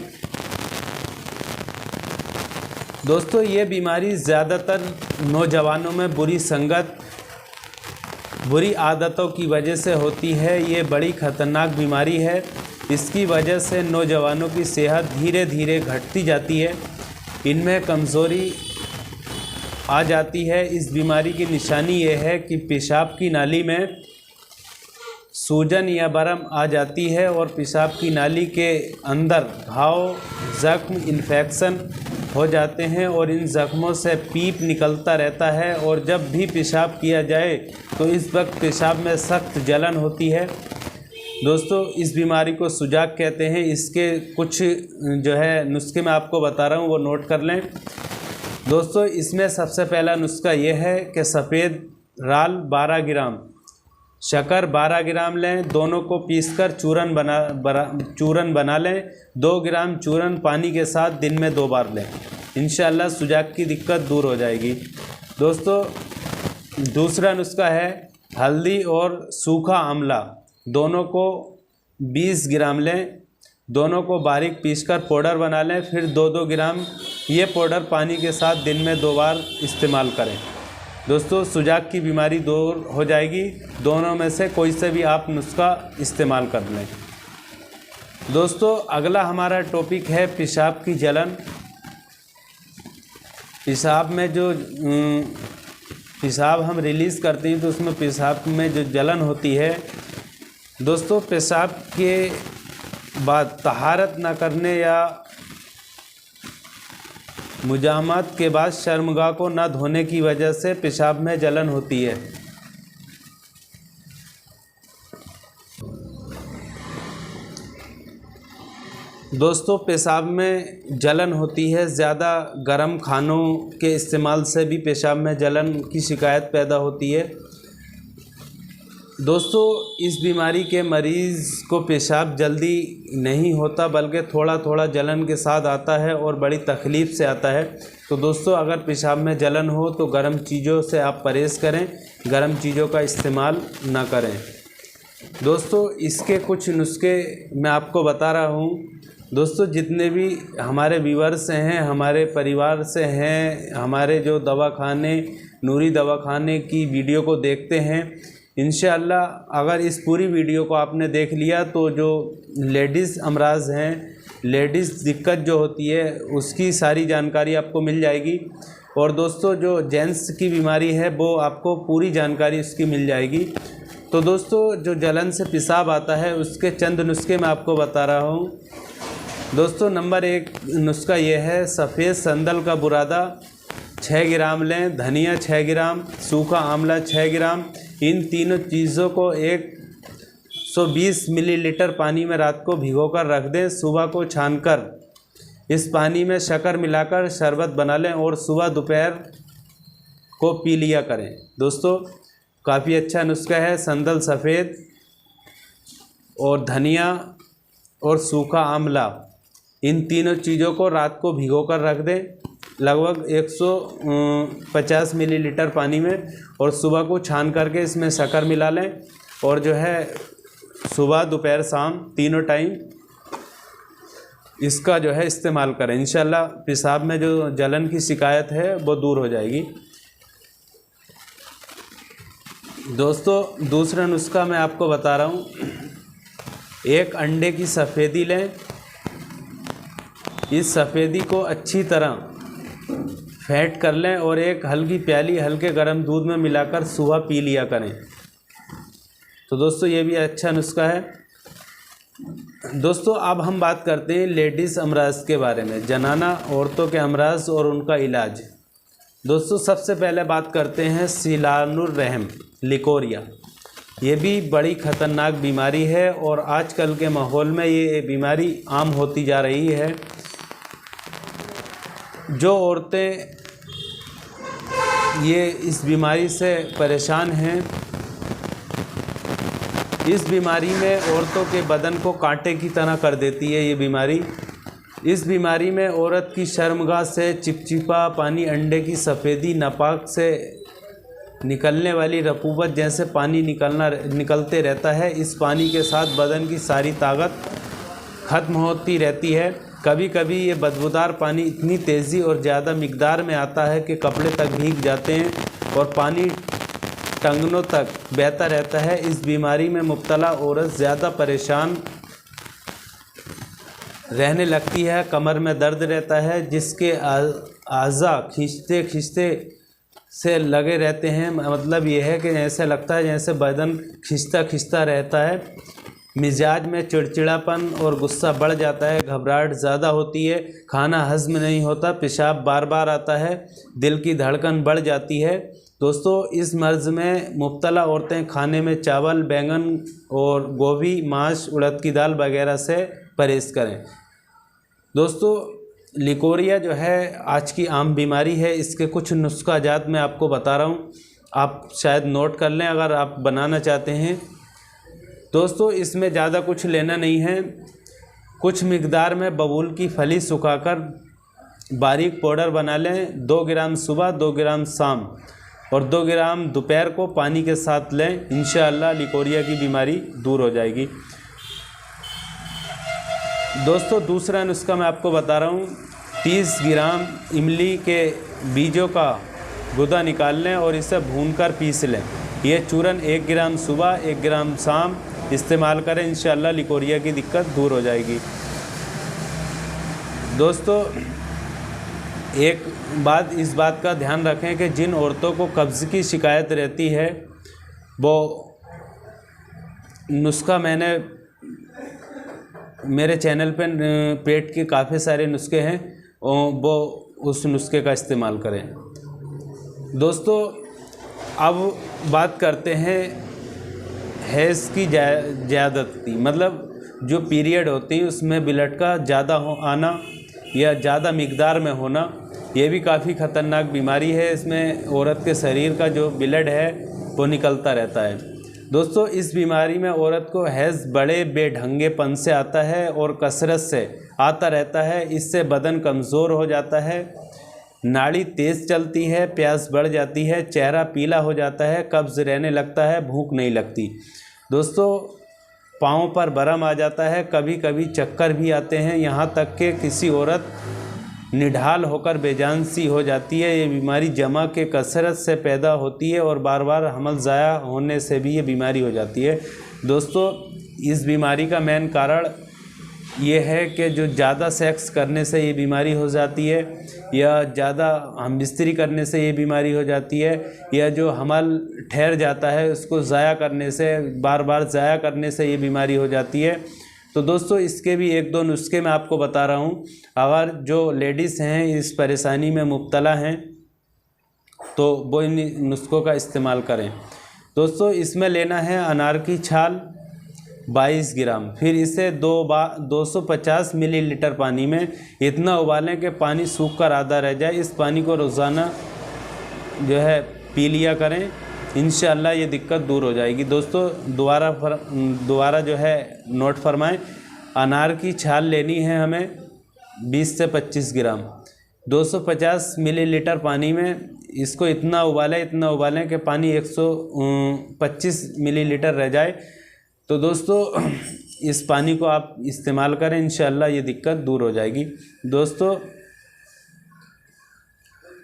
दोस्तों, ये बीमारी ज़्यादातर नौजवानों में बुरी संगत, बुरी आदतों की वजह से होती है। ये बड़ी ख़तरनाक बीमारी है। इसकी वजह से नौजवानों की सेहत धीरे धीरे घटती जाती है, इनमें कमज़ोरी आ जाती है। इस बीमारी की निशानी ये है कि पेशाब की नाली में सूजन या बरम आ जाती है और पेशाब की नाली के अंदर घाव, ज़ख्म, इन्फेक्शन हो जाते हैं और इन ज़ख्मों से पीप निकलता रहता है और जब भी पेशाब किया जाए तो इस वक्त पेशाब में सख्त जलन होती है। दोस्तों, इस बीमारी को सुजाक कहते हैं। इसके कुछ जो है नुस्खे मैं आपको बता रहा हूँ, वो नोट कर लें। दोस्तों, इसमें सबसे पहला नुस्खा ये है कि सफ़ेद राल 12 ग्राम, शक्कर 12 ग्राम लें। दोनों को पीसकर चूरन बना लें। 2 ग्राम चूरन पानी के साथ दिन में 2 बार लें। इंशाअल्लाह सुजाक की दिक्कत दूर हो जाएगी। दोस्तों दूसरा नुस्खा है हल्दी और सूखा आंवला, दोनों को 20 ग्राम लें। दोनों को बारीक पीसकर पाउडर बना लें। फिर 2-2 ग्राम ये पाउडर पानी के साथ दिन में 2 बार इस्तेमाल करें। दोस्तों सुजाक की बीमारी दूर हो जाएगी। दोनों में से कोई से भी आप नुस्खा इस्तेमाल कर लें। दोस्तों अगला हमारा टॉपिक है पेशाब की जलन। पेशाब में जो पेशाब हम रिलीज़ करते हैं तो उसमें पेशाब में जो जलन होती है, दोस्तों पेशाब के बाद तहारत न करने या मुजामत के बाद शर्मगाह को न धोने की वजह से पेशाब में जलन होती है। दोस्तों पेशाब में जलन होती है, ज़्यादा गर्म खानों के इस्तेमाल से भी पेशाब में जलन की शिकायत पैदा होती है। दोस्तों इस बीमारी के मरीज़ को पेशाब जल्दी नहीं होता बल्कि थोड़ा थोड़ा जलन के साथ आता है और बड़ी तकलीफ़ से आता है। तो दोस्तों अगर पेशाब में जलन हो तो गर्म चीज़ों से आप परहेज़ करें, गर्म चीज़ों का इस्तेमाल ना करें। दोस्तों इसके कुछ नुस्खे मैं आपको बता रहा हूँ। दोस्तों जितने भी हमारे व्यूअर्स हैं, हमारे परिवार से हैं, हमारे जो दवाखाने नूरी दवाखाने की वीडियो को देखते हैं, इंशाअल्लाह अगर इस पूरी वीडियो को आपने देख लिया तो जो लेडीज़ अमराज हैं, लेडीज़ दिक्कत जो होती है उसकी सारी जानकारी आपको मिल जाएगी। और दोस्तों जो जेंट्स की बीमारी है वो आपको पूरी जानकारी उसकी मिल जाएगी। तो दोस्तों जो जलन से पेशाब आता है उसके चंद नुस्खे मैं आपको बता रहा हूँ। दोस्तों नंबर 1 नुस्खा ये है सफ़ेद संदल का बुरादा 6 ग्राम लें, धनिया 6 ग्राम, सूखा आंवला 6 ग्राम। इन तीनों चीज़ों को 120 मिलीलीटर पानी में रात को भिगोकर रख दें। सुबह को छानकर इस पानी में शक्कर मिलाकर शरबत बना लें और सुबह दोपहर को पी लिया करें। दोस्तों काफ़ी अच्छा नुस्खा है। संदल सफ़ेद और धनिया और सूखा आंवला, इन तीनों चीज़ों को रात को भिगोकर रख दें लगभग 150 मिलीलीटर पानी में, और सुबह को छान करके इसमें शक्कर मिला लें और जो है सुबह दोपहर शाम तीनों टाइम इसका जो है इस्तेमाल करें। इंशाल्लाह पेशाब में जो जलन की शिकायत है वो दूर हो जाएगी। दोस्तों दूसरा नुस्खा मैं आपको बता रहा हूँ। 1 अंडे की सफ़ेदी लें। इस सफ़ेदी को अच्छी तरह फेंट कर लें और एक हल्की प्याली हल्के गर्म दूध में मिलाकर सुबह पी लिया करें। तो दोस्तों ये भी अच्छा नुस्खा है। दोस्तों अब हम बात करते हैं लेडीज़ अमराज के बारे में, जनाना औरतों के अमराज और उनका इलाज। दोस्तों सबसे पहले बात करते हैं सिलानुर रहम लिकोरिया। ये भी बड़ी ख़तरनाक बीमारी है और आजकल के माहौल में ये बीमारी आम होती जा रही है। जो औरतें ये इस बीमारी से परेशान हैं, इस बीमारी में औरतों के बदन को कांटे की तरह कर देती है ये बीमारी। इस बीमारी में औरत की शर्मगाह से चिपचिपा पानी, अंडे की सफ़ेदी, नापाक से निकलने वाली रतूबत जैसे पानी निकलते रहता है। इस पानी के साथ बदन की सारी ताकत ख़त्म होती रहती है। कभी कभी ये बदबूदार पानी इतनी तेज़ी और ज़्यादा मिकदार में आता है कि कपड़े तक भीग जाते हैं और पानी टंगनों तक बहता रहता है। इस बीमारी में मुब्तला औरत ज़्यादा परेशान रहने लगती है। कमर में दर्द रहता है जिसके आज़ा खींचते खींचते से लगे रहते हैं। मतलब ये है कि ऐसा लगता है जैसे बदन खिंचता खिंचता रहता है। मिजाज में चिड़चिड़ापन और गुस्सा बढ़ जाता है। घबराहट ज़्यादा होती है। खाना हज़म नहीं होता। पेशाब बार बार आता है। दिल की धड़कन बढ़ जाती है। दोस्तों इस मर्ज़ में मुब्तला औरतें खाने में चावल, बैंगन और गोभी, मांस, उड़द की दाल वगैरह से परहेज़ करें। दोस्तों लिकोरिया जो है आज की आम बीमारी है। इसके कुछ नुस्खा जात मैं आपको बता रहा हूँ। आप शायद नोट कर लें अगर आप बनाना चाहते हैं। दोस्तों इसमें ज़्यादा कुछ लेना नहीं है। कुछ मिकदार में बबूल की फली सुखाकर बारीक पाउडर बना लें। 2 ग्राम सुबह, 2 ग्राम शाम और 2 ग्राम दोपहर को पानी के साथ लें। इंशाअल्लाह लिकोरिया की बीमारी दूर हो जाएगी। दोस्तों दूसरा नुस्खा मैं आपको बता रहा हूँ। 30 ग्राम इमली के बीजों का गुदा निकाल लें और इसे भूनकर पीस लें। ये चूरन 1 ग्राम सुबह, 1 ग्राम शाम इस्तेमाल करें। इंशाअल्लाह लिकोरिया की दिक्कत दूर हो जाएगी। दोस्तों एक बात, इस बात का ध्यान रखें कि जिन औरतों को कब्ज़ की शिकायत रहती है वो नुस्खा मैंने मेरे चैनल पर पेट के काफ़ी सारे नुस्खे हैं, वो उस नुस्खे का इस्तेमाल करें। दोस्तों अब बात करते हैं हैज़ की ज़्यादत की, मतलब जो पीरियड होती है उसमें ब्लड का ज़्यादा आना या ज़्यादा मिकदार में होना, ये भी काफ़ी ख़तरनाक बीमारी है। इसमें औरत के शरीर का जो ब्लड है वो निकलता रहता है। दोस्तों इस बीमारी में औरत को हैज़ बड़े बेढंगेपन से आता है और कसरत से आता रहता है। इससे बदन कमज़ोर हो जाता है, नाड़ी तेज़ चलती है, प्यास बढ़ जाती है, चेहरा पीला हो जाता है, कब्ज़ रहने लगता है, भूख नहीं लगती। दोस्तों पाँव पर बरम आ जाता है, कभी कभी चक्कर भी आते हैं, यहाँ तक कि किसी औरत निढाल होकर बेजान सी हो जाती है। ये बीमारी जमा के कसरत से पैदा होती है और बार बार हमल ज़ाया होने से भी ये बीमारी हो जाती है। दोस्तों इस बीमारी का मेन कारण ये है कि जो ज़्यादा सेक्स करने से ये बीमारी हो जाती है, या ज़्यादा हमबिस्तरी करने से ये बीमारी हो जाती है, या जो हमल ठहर जाता है उसको ज़ाया करने से, बार बार ज़ाया करने से ये बीमारी हो जाती है। तो दोस्तों इसके भी 1-2 नुस्खे मैं आपको बता रहा हूँ। अगर जो लेडीज़ हैं इस परेशानी में मुब्तला हैं तो वो इन नुस्खों का इस्तेमाल करें। दोस्तों इसमें लेना है अनार की छाल 22 ग्राम, फिर इसे 250 मिलीलीटर पानी में इतना उबालें कि पानी सूख कर आधा रह जाए। इस पानी को रोज़ाना जो है पी लिया करें। इंशाअल्लाह ये दिक्कत दूर हो जाएगी। दोस्तों दोबारा जो है नोट फरमाएं। अनार की छाल लेनी है हमें 20 से 25 ग्राम, 250 मिलीलीटर पानी में इसको इतना उबालें कि पानी 125 मिलीलीटर रह जाए। तो दोस्तों इस पानी को आप इस्तेमाल करें, इंशाअल्लाह ये दिक्कत दूर हो जाएगी। दोस्तों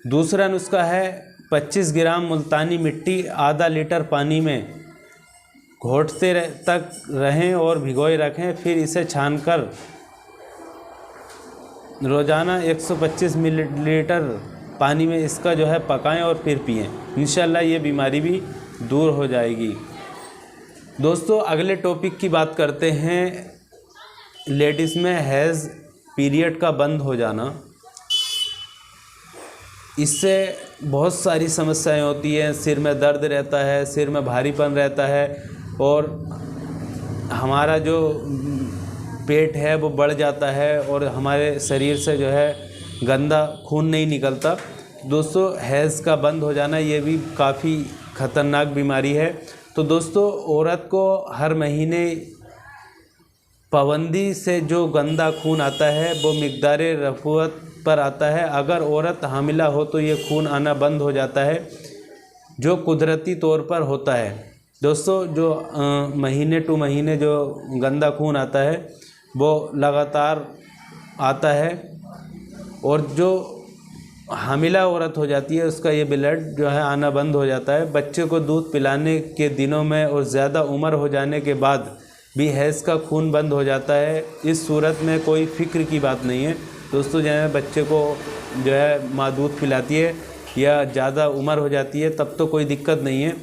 दूसरा नुस्खा है 25 ग्राम मुल्तानी मिट्टी आधा लीटर पानी में घोटते तक रहें और भिगोए रखें। फिर इसे छानकर रोज़ाना 125 मिलीलीटर पानी में इसका जो है पकाएं और फिर पिएं। इंशाअल्लाह ये बीमारी भी दूर हो जाएगी। दोस्तों अगले टॉपिक की बात करते हैं। लेडीज़ में हैज़ पीरियड का बंद हो जाना, इससे बहुत सारी समस्याएं होती हैं। सिर में दर्द रहता है, सिर में भारीपन रहता है और हमारा जो पेट है वो बढ़ जाता है और हमारे शरीर से जो है गंदा खून नहीं निकलता। दोस्तों हैज़ का बंद हो जाना ये भी काफ़ी ख़तरनाक बीमारी है। तो दोस्तों औरत को हर महीने पाबंदी से जो गंदा खून आता है वो मिकदार रफ़ूअत पर आता है। अगर औरत हामिला हो तो ये खून आना बंद हो जाता है, जो कुदरती तौर पर होता है। दोस्तों जो महीने टू महीने जो गंदा खून आता है वो लगातार आता है, और जो हामिला औरत हो जाती है उसका ये ब्लड जो है आना बंद हो जाता है। बच्चे को दूध पिलाने के दिनों में और ज़्यादा उम्र हो जाने के बाद भी हैज़ का खून बंद हो जाता है। इस सूरत में कोई फ़िक्र की बात नहीं है। दोस्तों जो है बच्चे को जो है माँ दूध पिलाती है या ज़्यादा उम्र हो जाती है तब तो कोई दिक्कत नहीं है।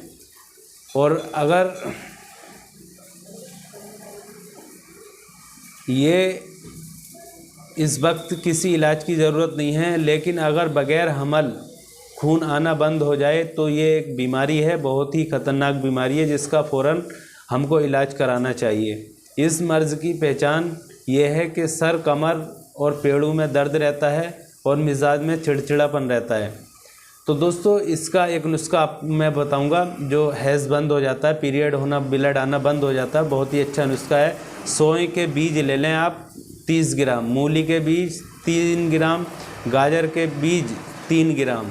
और अगर ये इस वक्त किसी इलाज की ज़रूरत नहीं है, लेकिन अगर बग़ैर हमल खून आना बंद हो जाए तो ये एक बीमारी है, बहुत ही ख़तरनाक बीमारी है जिसका फ़ौरन हमको इलाज कराना चाहिए। इस मर्ज़ की पहचान ये है कि सर, कमर और पेड़ों में दर्द रहता है और मिजाज में चिड़चिड़ापन रहता है। तो दोस्तों इसका एक नुस्खा आप मैं बताऊंगा, जो हैज़ बंद हो जाता है, पीरियड होना, ब्लड आना बंद हो जाता है, बहुत ही अच्छा नुस्खा है। सोए के बीज ले लें आप 30 ग्राम, मूली के बीज 3 ग्राम, गाजर के बीज 3 ग्राम,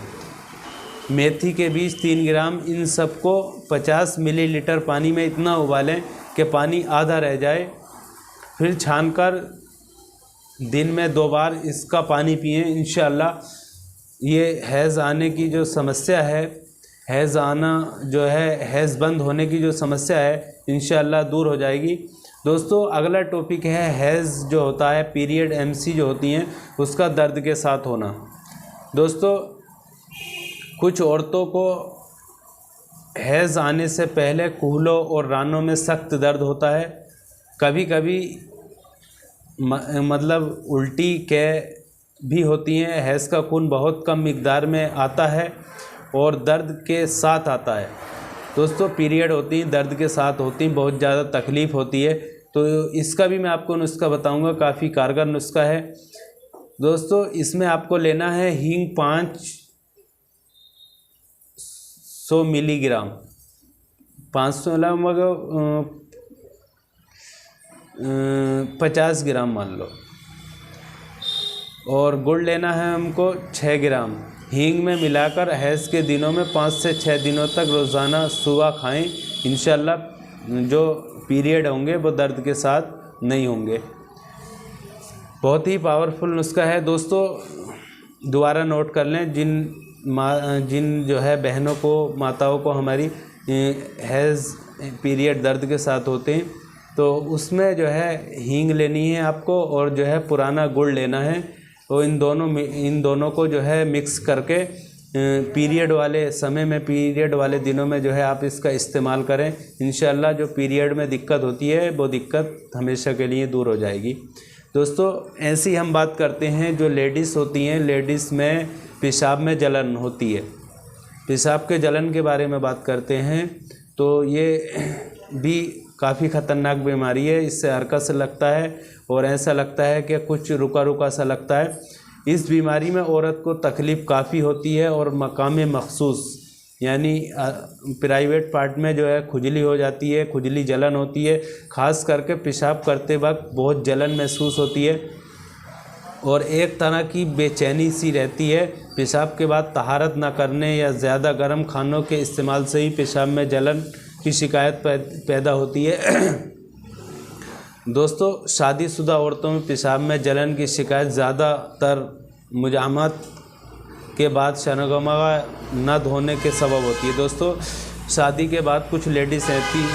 मेथी के बीज 3 ग्राम, इन सबको 50 मिलीलीटर पानी में इतना उबालें कि पानी आधा रह जाए। फिर छानकर दिन में 2 बार इसका पानी पिएं। इंशाअल्लाह ये हैज़ आने की जो समस्या है, हैज़ आना जो है, हैज़ बंद होने की जो समस्या है, इंशाअल्लाह दूर हो जाएगी। दोस्तों अगला टॉपिक है हैज़ जो होता है, पीरियड एमसी जो होती हैं, उसका दर्द के साथ होना। दोस्तों कुछ औरतों को हैज़ आने से पहले कूल्हों और रानों में सख्त दर्द होता है। कभी कभी मतलब उल्टी के भी होती हैं। हैज़ का खून बहुत कम मिकदार में आता है और दर्द के साथ आता है। दोस्तों पीरियड होती हैं, दर्द के साथ होती हैं, बहुत ज़्यादा तकलीफ़ होती है। तो इसका भी मैं आपको नुस्खा बताऊंगा, काफ़ी कारगर नुस्खा है। दोस्तों इसमें आपको लेना है हींग 500 मिलीग्राम, 500 लगभग 50 ग्राम मान लो, और गुड़ लेना है हमको 6 ग्राम। हींग में मिलाकर हैज़ के दिनों में 5 से 6 दिनों तक रोज़ाना सुबह खाएं। इंशाअल्लाह जो पीरियड होंगे वो दर्द के साथ नहीं होंगे। बहुत ही पावरफुल नुस्खा है दोस्तों, दोबारा नोट कर लें। जिन जो है बहनों को, माताओं को हमारी हैज़ पीरियड दर्द के साथ होते हैं, तो उसमें जो है हींग लेनी है आपको, और जो है पुराना गुड़ लेना है। तो इन दोनों को जो है मिक्स करके पीरियड वाले समय में, पीरियड वाले दिनों में जो है आप इसका इस्तेमाल करें। इंशाअल्लाह जो पीरियड में दिक्कत होती है वो दिक्कत हमेशा के लिए दूर हो जाएगी। दोस्तों ऐसी हम बात करते हैं जो लेडीज़ होती हैं, लेडीज़ में पेशाब में जलन होती है, पेशाब के जलन के बारे में बात करते हैं। तो ये भी काफ़ी ख़तरनाक बीमारी है। इससे हरकत से लगता है और ऐसा लगता है कि कुछ रुका रुका सा लगता है। इस बीमारी में औरत को तकलीफ़ काफ़ी होती है और मकाम मखसूस यानी प्राइवेट पार्ट में जो है खुजली हो जाती है, खुजली जलन होती है। ख़ास करके पेशाब करते वक्त बहुत जलन महसूस होती है और एक तरह की बेचैनी सी रहती है। पेशाब के बाद तहारत ना करने या ज़्यादा गर्म खानों के इस्तेमाल से ही पेशाब में जलन की शिकायत पैदा होती है। दोस्तों शादीशुदा औरतों में पेशाब में जलन की शिकायत ज़्यादातर मुजामत के बाद शर्मगाह न धोने के सबब होती है। दोस्तों शादी के बाद कुछ लेडीज़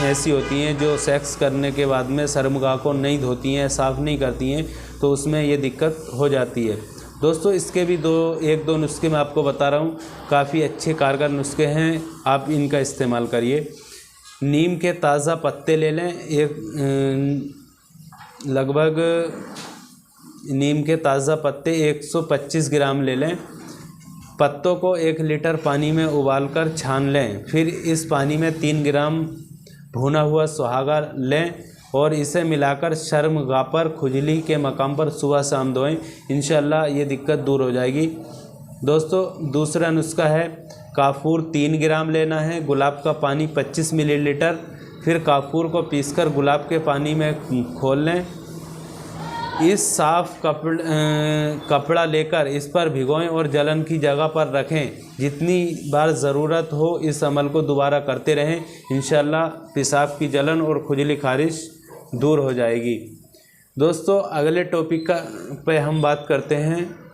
ऐसी होती हैं जो सेक्स करने के बाद में शर्मगाह को नहीं धोती हैं, साफ़ नहीं करती हैं, तो उसमें ये दिक्कत हो जाती है। दोस्तों इसके भी एक दो नुस्खे मैं आपको बता रहा हूँ, काफ़ी अच्छे कारगर नुस्खे हैं, आप इनका इस्तेमाल करिए। नीम के ताज़ा पत्ते ले लें, लगभग नीम के ताज़ा पत्ते 125 ग्राम ले लें। पत्तों को 1 लीटर पानी में उबालकर छान लें। फिर इस पानी में 3 ग्राम भुना हुआ सुहागा लें और इसे मिलाकर शर्मगाह पर, खुजली के मकाम पर सुबह शाम धोएं। इंशाअल्लाह ये दिक्कत दूर हो जाएगी। दोस्तों दूसरा नुस्खा है काफूर 3 ग्राम लेना है, गुलाब का पानी 25 मिलीलीटर। फिर काफूर को पीसकर गुलाब के पानी में खोल लें। इस साफ़ कपड़ा लेकर इस पर भिगोएं और जलन की जगह पर रखें। जितनी बार ज़रूरत हो इस अमल को दोबारा करते रहें। इंशाअल्लाह पेशाब की जलन और खुजली खारिश दूर हो जाएगी। दोस्तों अगले टॉपिक पे हम बात करते हैं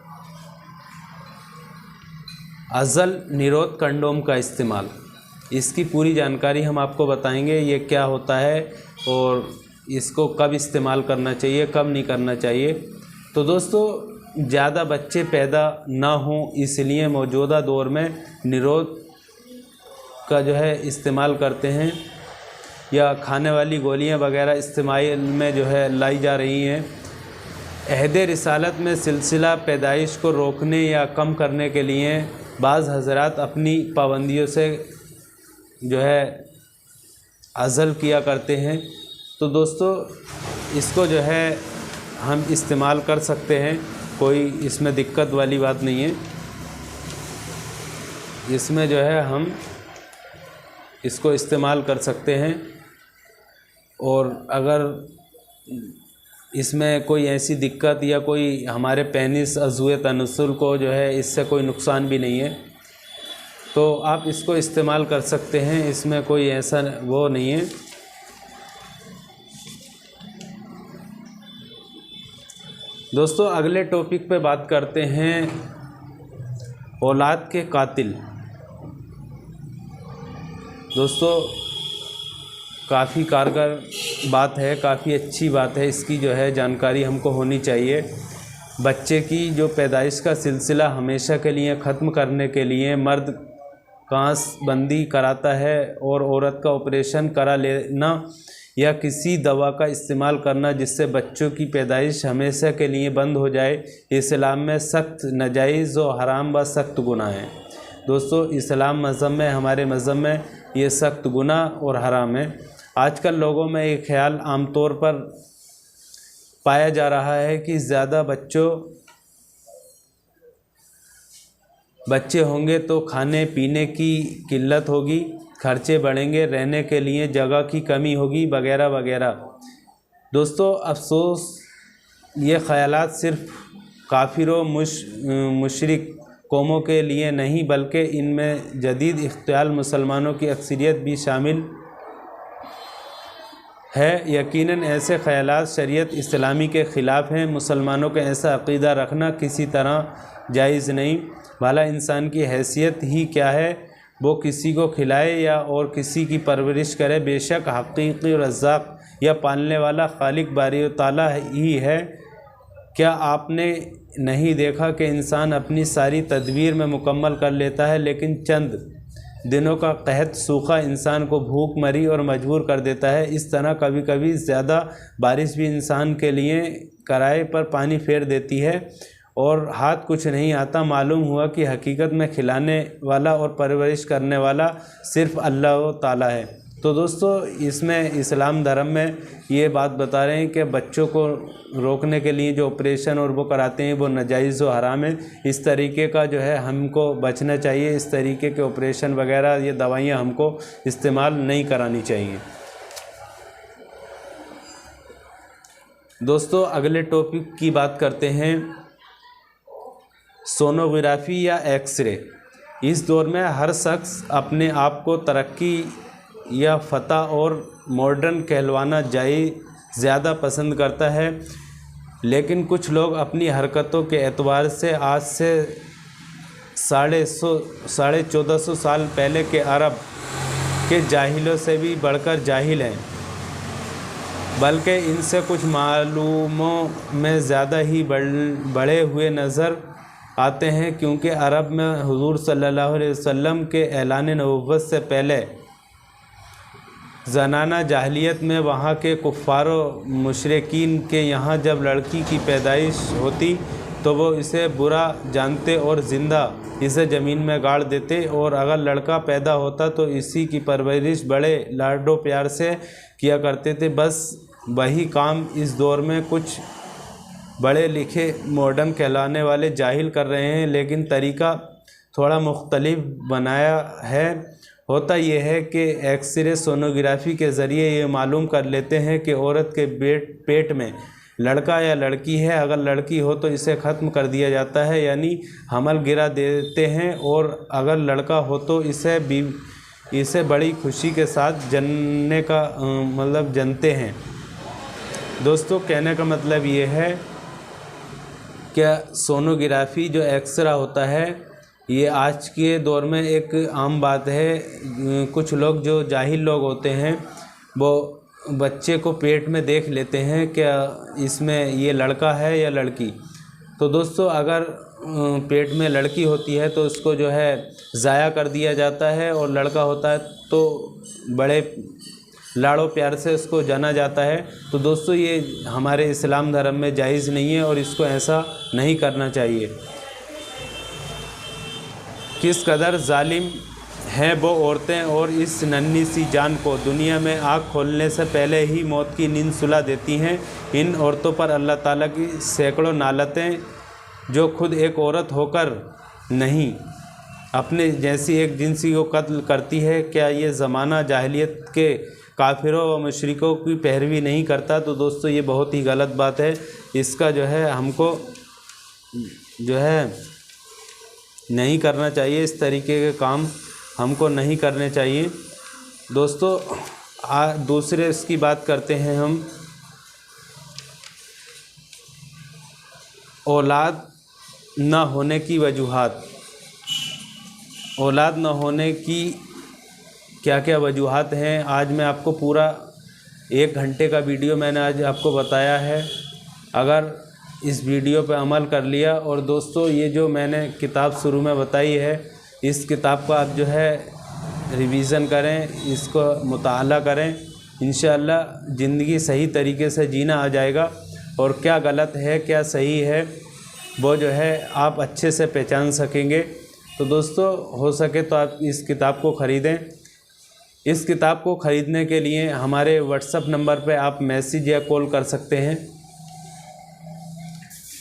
अज़ल निरोध कंडोम का इस्तेमाल। इसकी पूरी जानकारी हम आपको बताएंगे, ये क्या होता है और इसको कब इस्तेमाल करना चाहिए, कब नहीं करना चाहिए। तो दोस्तों ज़्यादा बच्चे पैदा ना हों इसलिए मौजूदा दौर में निरोध का जो है इस्तेमाल करते हैं, या खाने वाली गोलियां वगैरह इस्तेमाल में जो है लाई जा रही हैं। अहद रिसालत में सिलसिला पैदाइश को रोकने या कम करने के लिए बाज़ हज़रात अपनी पाबंदियों से जो है अज़ल किया करते हैं। तो दोस्तों इसको जो है हम इस्तेमाल कर सकते हैं, कोई इसमें दिक्कत वाली बात नहीं है। इसमें जो है हम इसको इस्तेमाल कर सकते हैं। और अगर इसमें कोई ऐसी दिक्कत या कोई हमारे पेनिस अज़्वे तनस्सुल को जो है इससे कोई नुकसान भी नहीं है, तो आप इसको इस्तेमाल कर सकते हैं। इसमें कोई ऐसा वो नहीं है। दोस्तों अगले टॉपिक पे बात करते हैं औलाद के कातिल। दोस्तों काफ़ी कारगर बात है, काफ़ी अच्छी बात है, इसकी जो है जानकारी हमको होनी चाहिए। बच्चे की जो पैदाइश का सिलसिला हमेशा के लिए ख़त्म करने के लिए मर्द कांसबंदी कराता है और औरत का ऑपरेशन करा लेना या किसी दवा का इस्तेमाल करना जिससे बच्चों की पैदाइश हमेशा के लिए बंद हो जाए, इस्लाम में सख्त नाजायज़ व हराम व सख्त गुनाह है। दोस्तों इस्लाम मज़हब में, हमारे मज़हब में ये सख्त गुनाह और हराम है। आजकल लोगों में एक ख्याल आमतौर पर पाया जा रहा है कि ज़्यादा बच्चे होंगे तो खाने पीने की किल्लत होगी, खर्चे बढ़ेंगे, रहने के लिए जगह की कमी होगी, वगैरह वगैरह। दोस्तों अफसोस ये ख़यालात सिर्फ़ काफिरों मुशरिक कौमों के लिए नहीं बल्कि इनमें जदीद इख्तियाल मुसलमानों की अक्सरियत भी शामिल है। यकीनन ऐसे ख़यालात शरीयत इस्लामी के ख़िलाफ़ हैं। मुसलमानों का ऐसा अक़ीदा रखना किसी तरह जायज़ नहीं। भला इंसान की हैसियत ही क्या है, वो किसी को खिलाए या और किसी की परवरिश करे। बेशक हक़ीक़ी रज़्ज़ाक़ या पालने वाला खालिक बारी ताला ही है। क्या आपने नहीं देखा कि इंसान अपनी सारी तदबीर में मुकम्मल कर लेता है, लेकिन चंद दिनों का कहत सूखा इंसान को भूख मरी और मजबूर कर देता है। इस तरह कभी कभी ज़्यादा बारिश भी इंसान के लिए कराए पर पानी फेर देती है और हाथ कुछ नहीं आता। मालूम हुआ कि हकीकत में खिलाने वाला और परवरिश करने वाला सिर्फ़ अल्लाह ताला है। तो दोस्तों इसमें इस्लाम धर्म में ये बात बता रहे हैं कि बच्चों को रोकने के लिए जो ऑपरेशन और वो कराते हैं वो नाजायज़ व हराम है। इस तरीके का जो है हमको बचना चाहिए। इस तरीके के ऑपरेशन वगैरह ये दवाइयाँ हमको इस्तेमाल नहीं करानी चाहिए। दोस्तों अगले टॉपिक की बात करते हैं सोनोग्राफी या एक्सरे। इस दौर में हर शख्स अपने आप को तरक्की या फ़तह और मॉडर्न कहलवाना ज़्यादा पसंद करता है, लेकिन कुछ लोग अपनी हरकतों के एतबार से आज से 1450 साल पहले के अरब के जाहिलों से भी बढ़कर जाहिल हैं, बल्कि इनसे कुछ मालूमों में ज़्यादा ही बढ़े हुए नज़र आते हैं, क्योंकि अरब में हुज़ूर सल्लल्लाहु अलैहि वसल्लम के ऐलान नबुव्वत से पहले ज़नाना जाहिलियत में वहाँ के कुफ़ारों मुशरिकीन के यहाँ जब लड़की की पैदाइश होती तो वो इसे बुरा जानते और ज़िंदा इसे ज़मीन में गाड़ देते, और अगर लड़का पैदा होता तो इसी की परवरिश बड़े लाडो प्यार से किया करते थे। बस वही काम इस दौर में कुछ बड़े लिखे मॉडर्न कहलाने वाले जाहिल कर रहे हैं, लेकिन तरीका थोड़ा मुख्तलिफ बनाया है। होता यह है कि एक्सरे सोनोग्राफी के ज़रिए ये मालूम कर लेते हैं कि औरत के पेट में लड़का या लड़की है। अगर लड़की हो तो इसे ख़त्म कर दिया जाता है, यानी हमल गिरा देते हैं, और अगर लड़का हो तो इसे बड़ी खुशी के साथ जनने का जनते हैं। दोस्तों कहने का मतलब ये है कि सोनोग्राफी जो एक्सरा होता है ये आज के दौर में एक आम बात है। कुछ लोग जो जाहिल लोग होते हैं वो बच्चे को पेट में देख लेते हैं क्या इसमें ये लड़का है या लड़की। तो दोस्तों अगर पेट में लड़की होती है तो उसको जो है ज़ाया कर दिया जाता है, और लड़का होता है तो बड़े लाड़ो प्यार से उसको जाना जाता है। तो दोस्तों ये हमारे इस्लाम धर्म में जायज़ नहीं है और इसको ऐसा नहीं करना चाहिए। किस कदर जालिम हैं वो औरतें और इस नन्ही सी जान को दुनिया में आँख खोलने से पहले ही मौत की नींद सुला देती हैं। इन औरतों पर अल्लाह ताला की सैकड़ों नालतें जो खुद एक औरत होकर नहीं अपने जैसी एक जिनसी को कत्ल करती है, क्या ये ज़माना जाहिलियत के काफिरों व मुशरिकों की पैरवी नहीं करता? तो दोस्तों ये बहुत ही गलत बात है। इसका जो है हमको जो है नहीं करना चाहिए, इस तरीके के काम हमको नहीं करने चाहिए। दोस्तों दूसरे इसकी बात करते हैं हम, औलाद न होने की वजूहात। औलाद न होने की क्या क्या वजूहात हैं, आज मैं आपको पूरा 1 घंटे का वीडियो मैंने आज आपको बताया है। अगर इस वीडियो पे अमल कर लिया, और दोस्तों ये जो मैंने किताब शुरू में बताई है, इस किताब का आप जो है रिवीज़न करें, इसको मुताला करें, इंशाअल्लाह ज़िंदगी सही तरीके से जीना आ जाएगा। और क्या गलत है क्या सही है वो जो है आप अच्छे से पहचान सकेंगे। तो दोस्तों हो सके तो आप इस किताब को ख़रीदें। इस किताब को ख़रीदने के लिए हमारे व्हाट्सएप नंबर पे आप मैसेज या कॉल कर सकते हैं।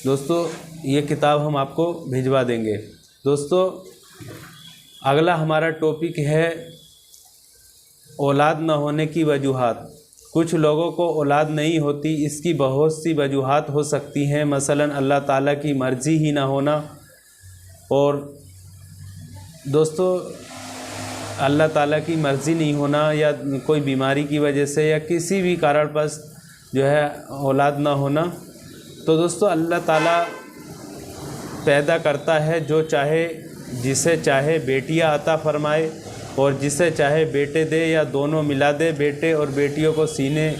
दोस्तों ये किताब हम आपको भिजवा देंगे। दोस्तों अगला हमारा टॉपिक है औलाद न होने की वजूहात। कुछ लोगों को औलाद नहीं होती, इसकी बहुत सी वजूहात हो सकती हैं। मसलन अल्लाह ताला की मर्ज़ी ही ना होना, और दोस्तों अल्लाह ताला की मर्ज़ी नहीं होना, या कोई बीमारी की वजह से, या किसी भी कारणवश जो है औलाद ना होना। तो दोस्तों अल्लाह ताला पैदा करता है जो चाहे, जिसे चाहे बेटियां अता फरमाए, और जिसे चाहे बेटे दे या दोनों मिला दे, बेटे और बेटियों को सीने,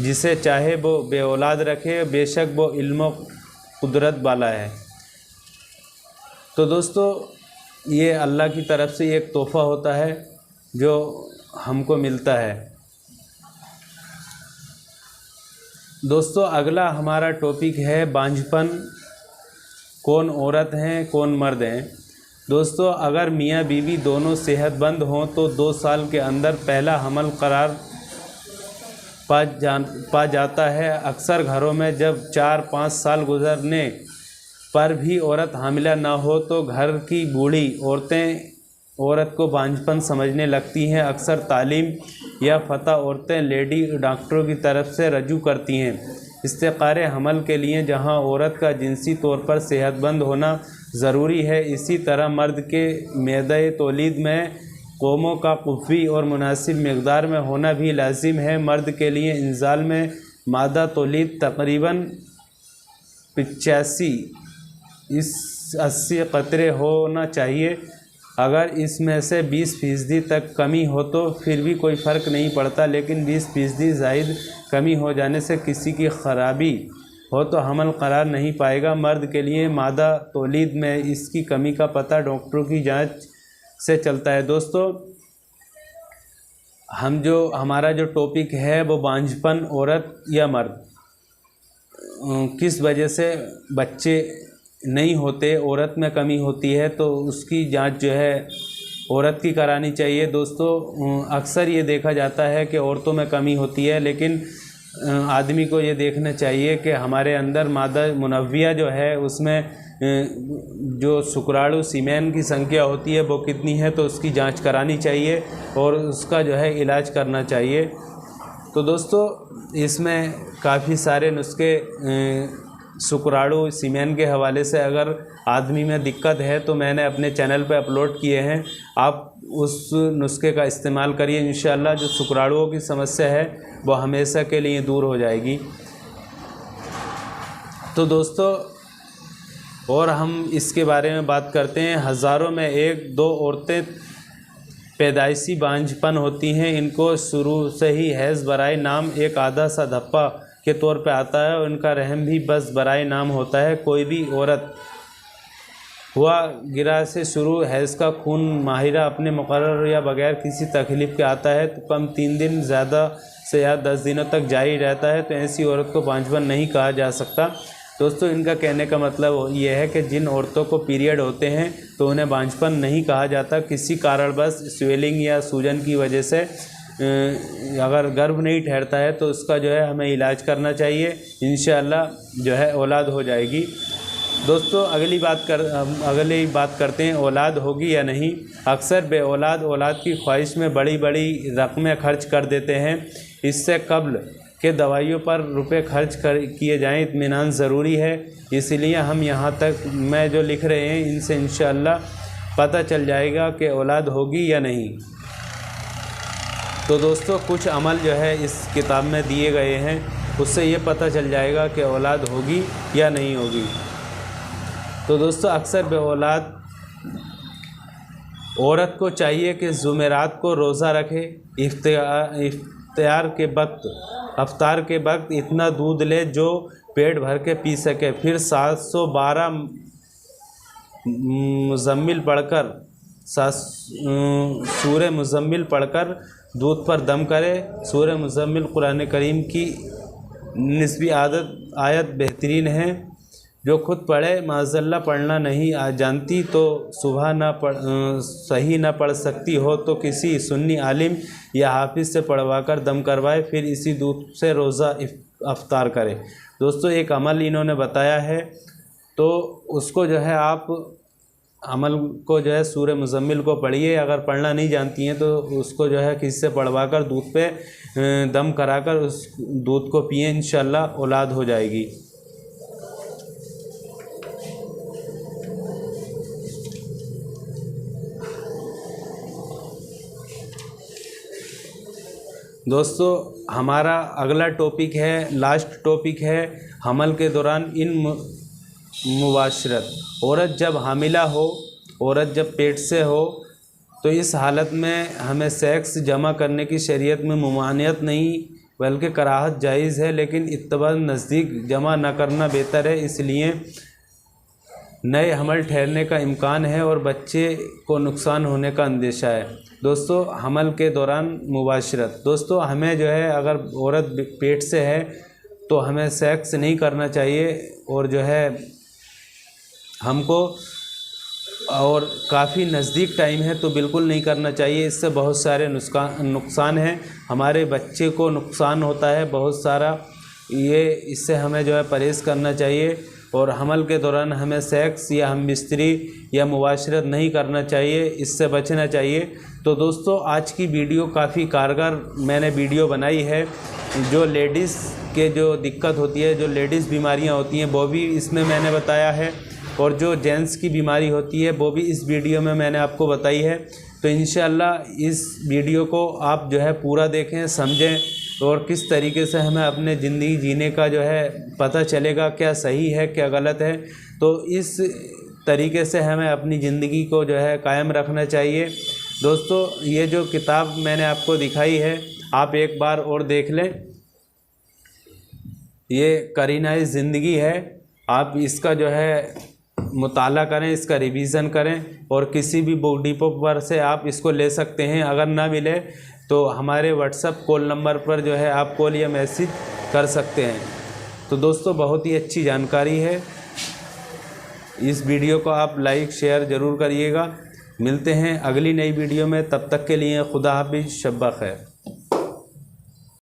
जिसे चाहे वो बे औलाद रखे, बेशक वो इल्म कुदरत वाला है। तो दोस्तों ये अल्लाह की तरफ से एक तोहफ़ा होता है जो हमको मिलता है। दोस्तों अगला हमारा टॉपिक है बांझपन। कौन औरत हैं कौन मर्द हैं? दोस्तों अगर मियाँ बीवी दोनों सेहतमंद हों तो 2 साल के अंदर पहला हमल करार पा जाता है। अक्सर घरों में जब 4-5 साल गुजरने पर भी औरत हामिला ना हो तो घर की बूढ़ी औरतें औरत को बांझपन समझने लगती हैं। अक्सर तालीम या फ़ता औरतें लेडी डॉक्टरों की तरफ से रजू करती हैं इस्तेक़ारे हमल के लिए, जहां औरत का जिनसी तौर पर सेहतमंद होना ज़रूरी है। इसी तरह मर्द के मैदे तौलीद में कौमों का कुफ़ी और मुनासिब मकदार में होना भी लाजिम है। मर्द के लिए इंजाल में मादा तौलीद तकरीबन 85-80 कतरे होना चाहिए। अगर इसमें से 20% तक कमी हो तो फिर भी कोई फ़र्क नहीं पड़ता, लेकिन 20% ज़ायद कमी हो जाने से किसी की ख़राबी हो तो हमल करार नहीं पाएगा। मर्द के लिए मादा तौलीद में इसकी कमी का पता डॉक्टरों की जांच से चलता है। दोस्तों हमारा जो टॉपिक है वो बांझपन, औरत या मर्द, किस वजह से बच्चे नहीं होते, औरत में कमी होती है, तो उसकी जांच जो है औरत की करानी चाहिए। दोस्तों अक्सर ये देखा जाता है कि औरतों में कमी होती है, लेकिन आदमी को ये देखना चाहिए कि हमारे अंदर मादा मुनव्विया जो है उसमें जो शुक्राणु सीमेन की संख्या होती है वो कितनी है, तो उसकी जांच करानी चाहिए और उसका जो है इलाज करना चाहिए। तो दोस्तों इसमें काफ़ी सारे नुस्खे शुक्राणु सीमेन के हवाले से अगर आदमी में दिक्कत है तो मैंने अपने चैनल पे अपलोड किए हैं, आप उस नुस्खे का इस्तेमाल करिए। इंशाअल्लाह जो शुक्राणुओं की समस्या है वो हमेशा के लिए दूर हो जाएगी। तो दोस्तों और हम इसके बारे में बात करते हैं। हज़ारों में 1-2 औरतें पैदाइशी बांझपन होती हैं। इनको शुरू से ही हैज़ बराए नाम एक आधा सा धप्पा के तौर पे आता है और इनका रहम भी बस बराए नाम होता है। कोई भी औरत हुआ गिरा से शुरू हैज़ का खून माहिरा अपने मुकर्रर या बगैर किसी तकलीफ़ के आता है तो कम 3 दिन, ज़्यादा से ज़्यादा 10 दिनों तक जारी रहता है, तो ऐसी औरत को बांझपन नहीं कहा जा सकता। दोस्तों इनका कहने का मतलब ये है कि जिन औरतों को पीरियड होते हैं तो उन्हें बांझपन नहीं कहा जाता। किसी कारणवश स्वेलिंग या सूजन की वजह से अगर गर्भ नहीं ठहरता है तो उसका जो है हमें इलाज करना चाहिए, इंशाअल्लाह जो है औलाद हो जाएगी। दोस्तों अगली बात करते हैं औलाद होगी या नहीं। अक्सर बेऔलाद औलाद की ख्वाहिश में बड़ी बड़ी रकमें खर्च कर देते हैं। इससे कब्ल के दवाइयों पर रुपए खर्च किए जाएं, इत्मीनान ज़रूरी है। इसलिए हम यहाँ तक मैं जो लिख रहे हैं इनसे इंशाअल्लाह पता चल जाएगा कि औलाद होगी या नहीं। तो दोस्तों कुछ अमल जो है इस किताब में दिए गए हैं, उससे ये पता चल जाएगा कि औलाद होगी या नहीं होगी। तो दोस्तों अक्सर बेऔलाद औरत को चाहिए कि जुमेरात को रोज़ा रखे, अफ्तार के वक्त इतना दूध ले जो पेट भर के पी सके, फिर 712 सूरह मुज़म्मिल पढ़कर दूध पर दम करे। सूरह मुज़म्मिल कुरान करीम की निस्बी आयत बेहतरीन है। जो खुद पढ़े, माज़अल्लाह पढ़ना नहीं जानती तो सही ना पढ़ सकती हो तो किसी सुन्नी आलिम या हाफिज़ से पढ़वाकर दम करवाए, फिर इसी दूध से रोज़ा अफ्तार करे। दोस्तों एक अमल इन्होंने बताया है, तो उसको जो है आप अमल को जो है सूरह मुज़म्मिल को पढ़िए। अगर पढ़ना नहीं जानती हैं तो उसको जो है किसी से पढ़वाकर दूध पे दम कराकर उस दूध को पिए, इंशाअल्लाह औलाद हो जाएगी। दोस्तों हमारा अगला टॉपिक है, लास्ट टॉपिक है हमल के दौरान इन मुबाशरत। औरत जब हामिला हो, औरत जब पेट से हो, तो इस हालत में हमें सेक्स जमा करने की शरीयत में मुमानियत नहीं बल्कि कराहत जायज़ है, लेकिन इत्तबा नज़दीक जमा न करना बेहतर है। इसलिए नए हमल ठहरने का इम्कान है और बच्चे को नुकसान होने का अंदेशा है। दोस्तों हमल के दौरान मुबाशरत, दोस्तों हमें जो है अगर औरत पेट से है तो हमें सेक्स नहीं करना चाहिए, और जो है हमको और काफ़ी नज़दीक टाइम है तो बिल्कुल नहीं करना चाहिए। इससे बहुत सारे नुकसान हैं, हमारे बच्चे को नुकसान होता है बहुत सारा। इससे हमें जो है परहेज़ करना चाहिए, और हमल के दौरान हमें सेक्स या हम बिस्तरी या मुबाशरत नहीं करना चाहिए, इससे बचना चाहिए। तो दोस्तों आज की वीडियो काफ़ी कारगर मैंने वीडियो बनाई है। जो लेडीज़ के जो दिक्कत होती है, जो लेडीज़ बीमारियां होती हैं वो भी इसमें मैंने बताया है, और जो जेंट्स की बीमारी होती है वो भी इस वीडियो में मैंने आपको बताई है। तो इंशाअल्लाह इस वीडियो को आप जो है पूरा देखें, समझें, और किस तरीके से हमें अपने ज़िंदगी जीने का जो है पता चलेगा क्या सही है क्या गलत है। तो इस तरीके से हमें अपनी ज़िंदगी को जो है कायम रखना चाहिए। दोस्तों ये जो किताब मैंने आपको दिखाई है आप एक बार और देख लें, ये करीनाए ज़िंदगी है। आप इसका जो है मुताला करें, इसका रिवीज़न करें, और किसी भी बुक डिपो पर से आप इसको ले सकते हैं। अगर ना मिले तो हमारे व्हाट्सएप कॉल नंबर पर जो है आप कॉल या मैसेज कर सकते हैं। तो दोस्तों बहुत ही अच्छी जानकारी है, इस वीडियो को आप लाइक शेयर ज़रूर करिएगा। मिलते हैं अगली नई वीडियो में, तब तक के लिए खुदा हाफिज़, शब्बा खैर।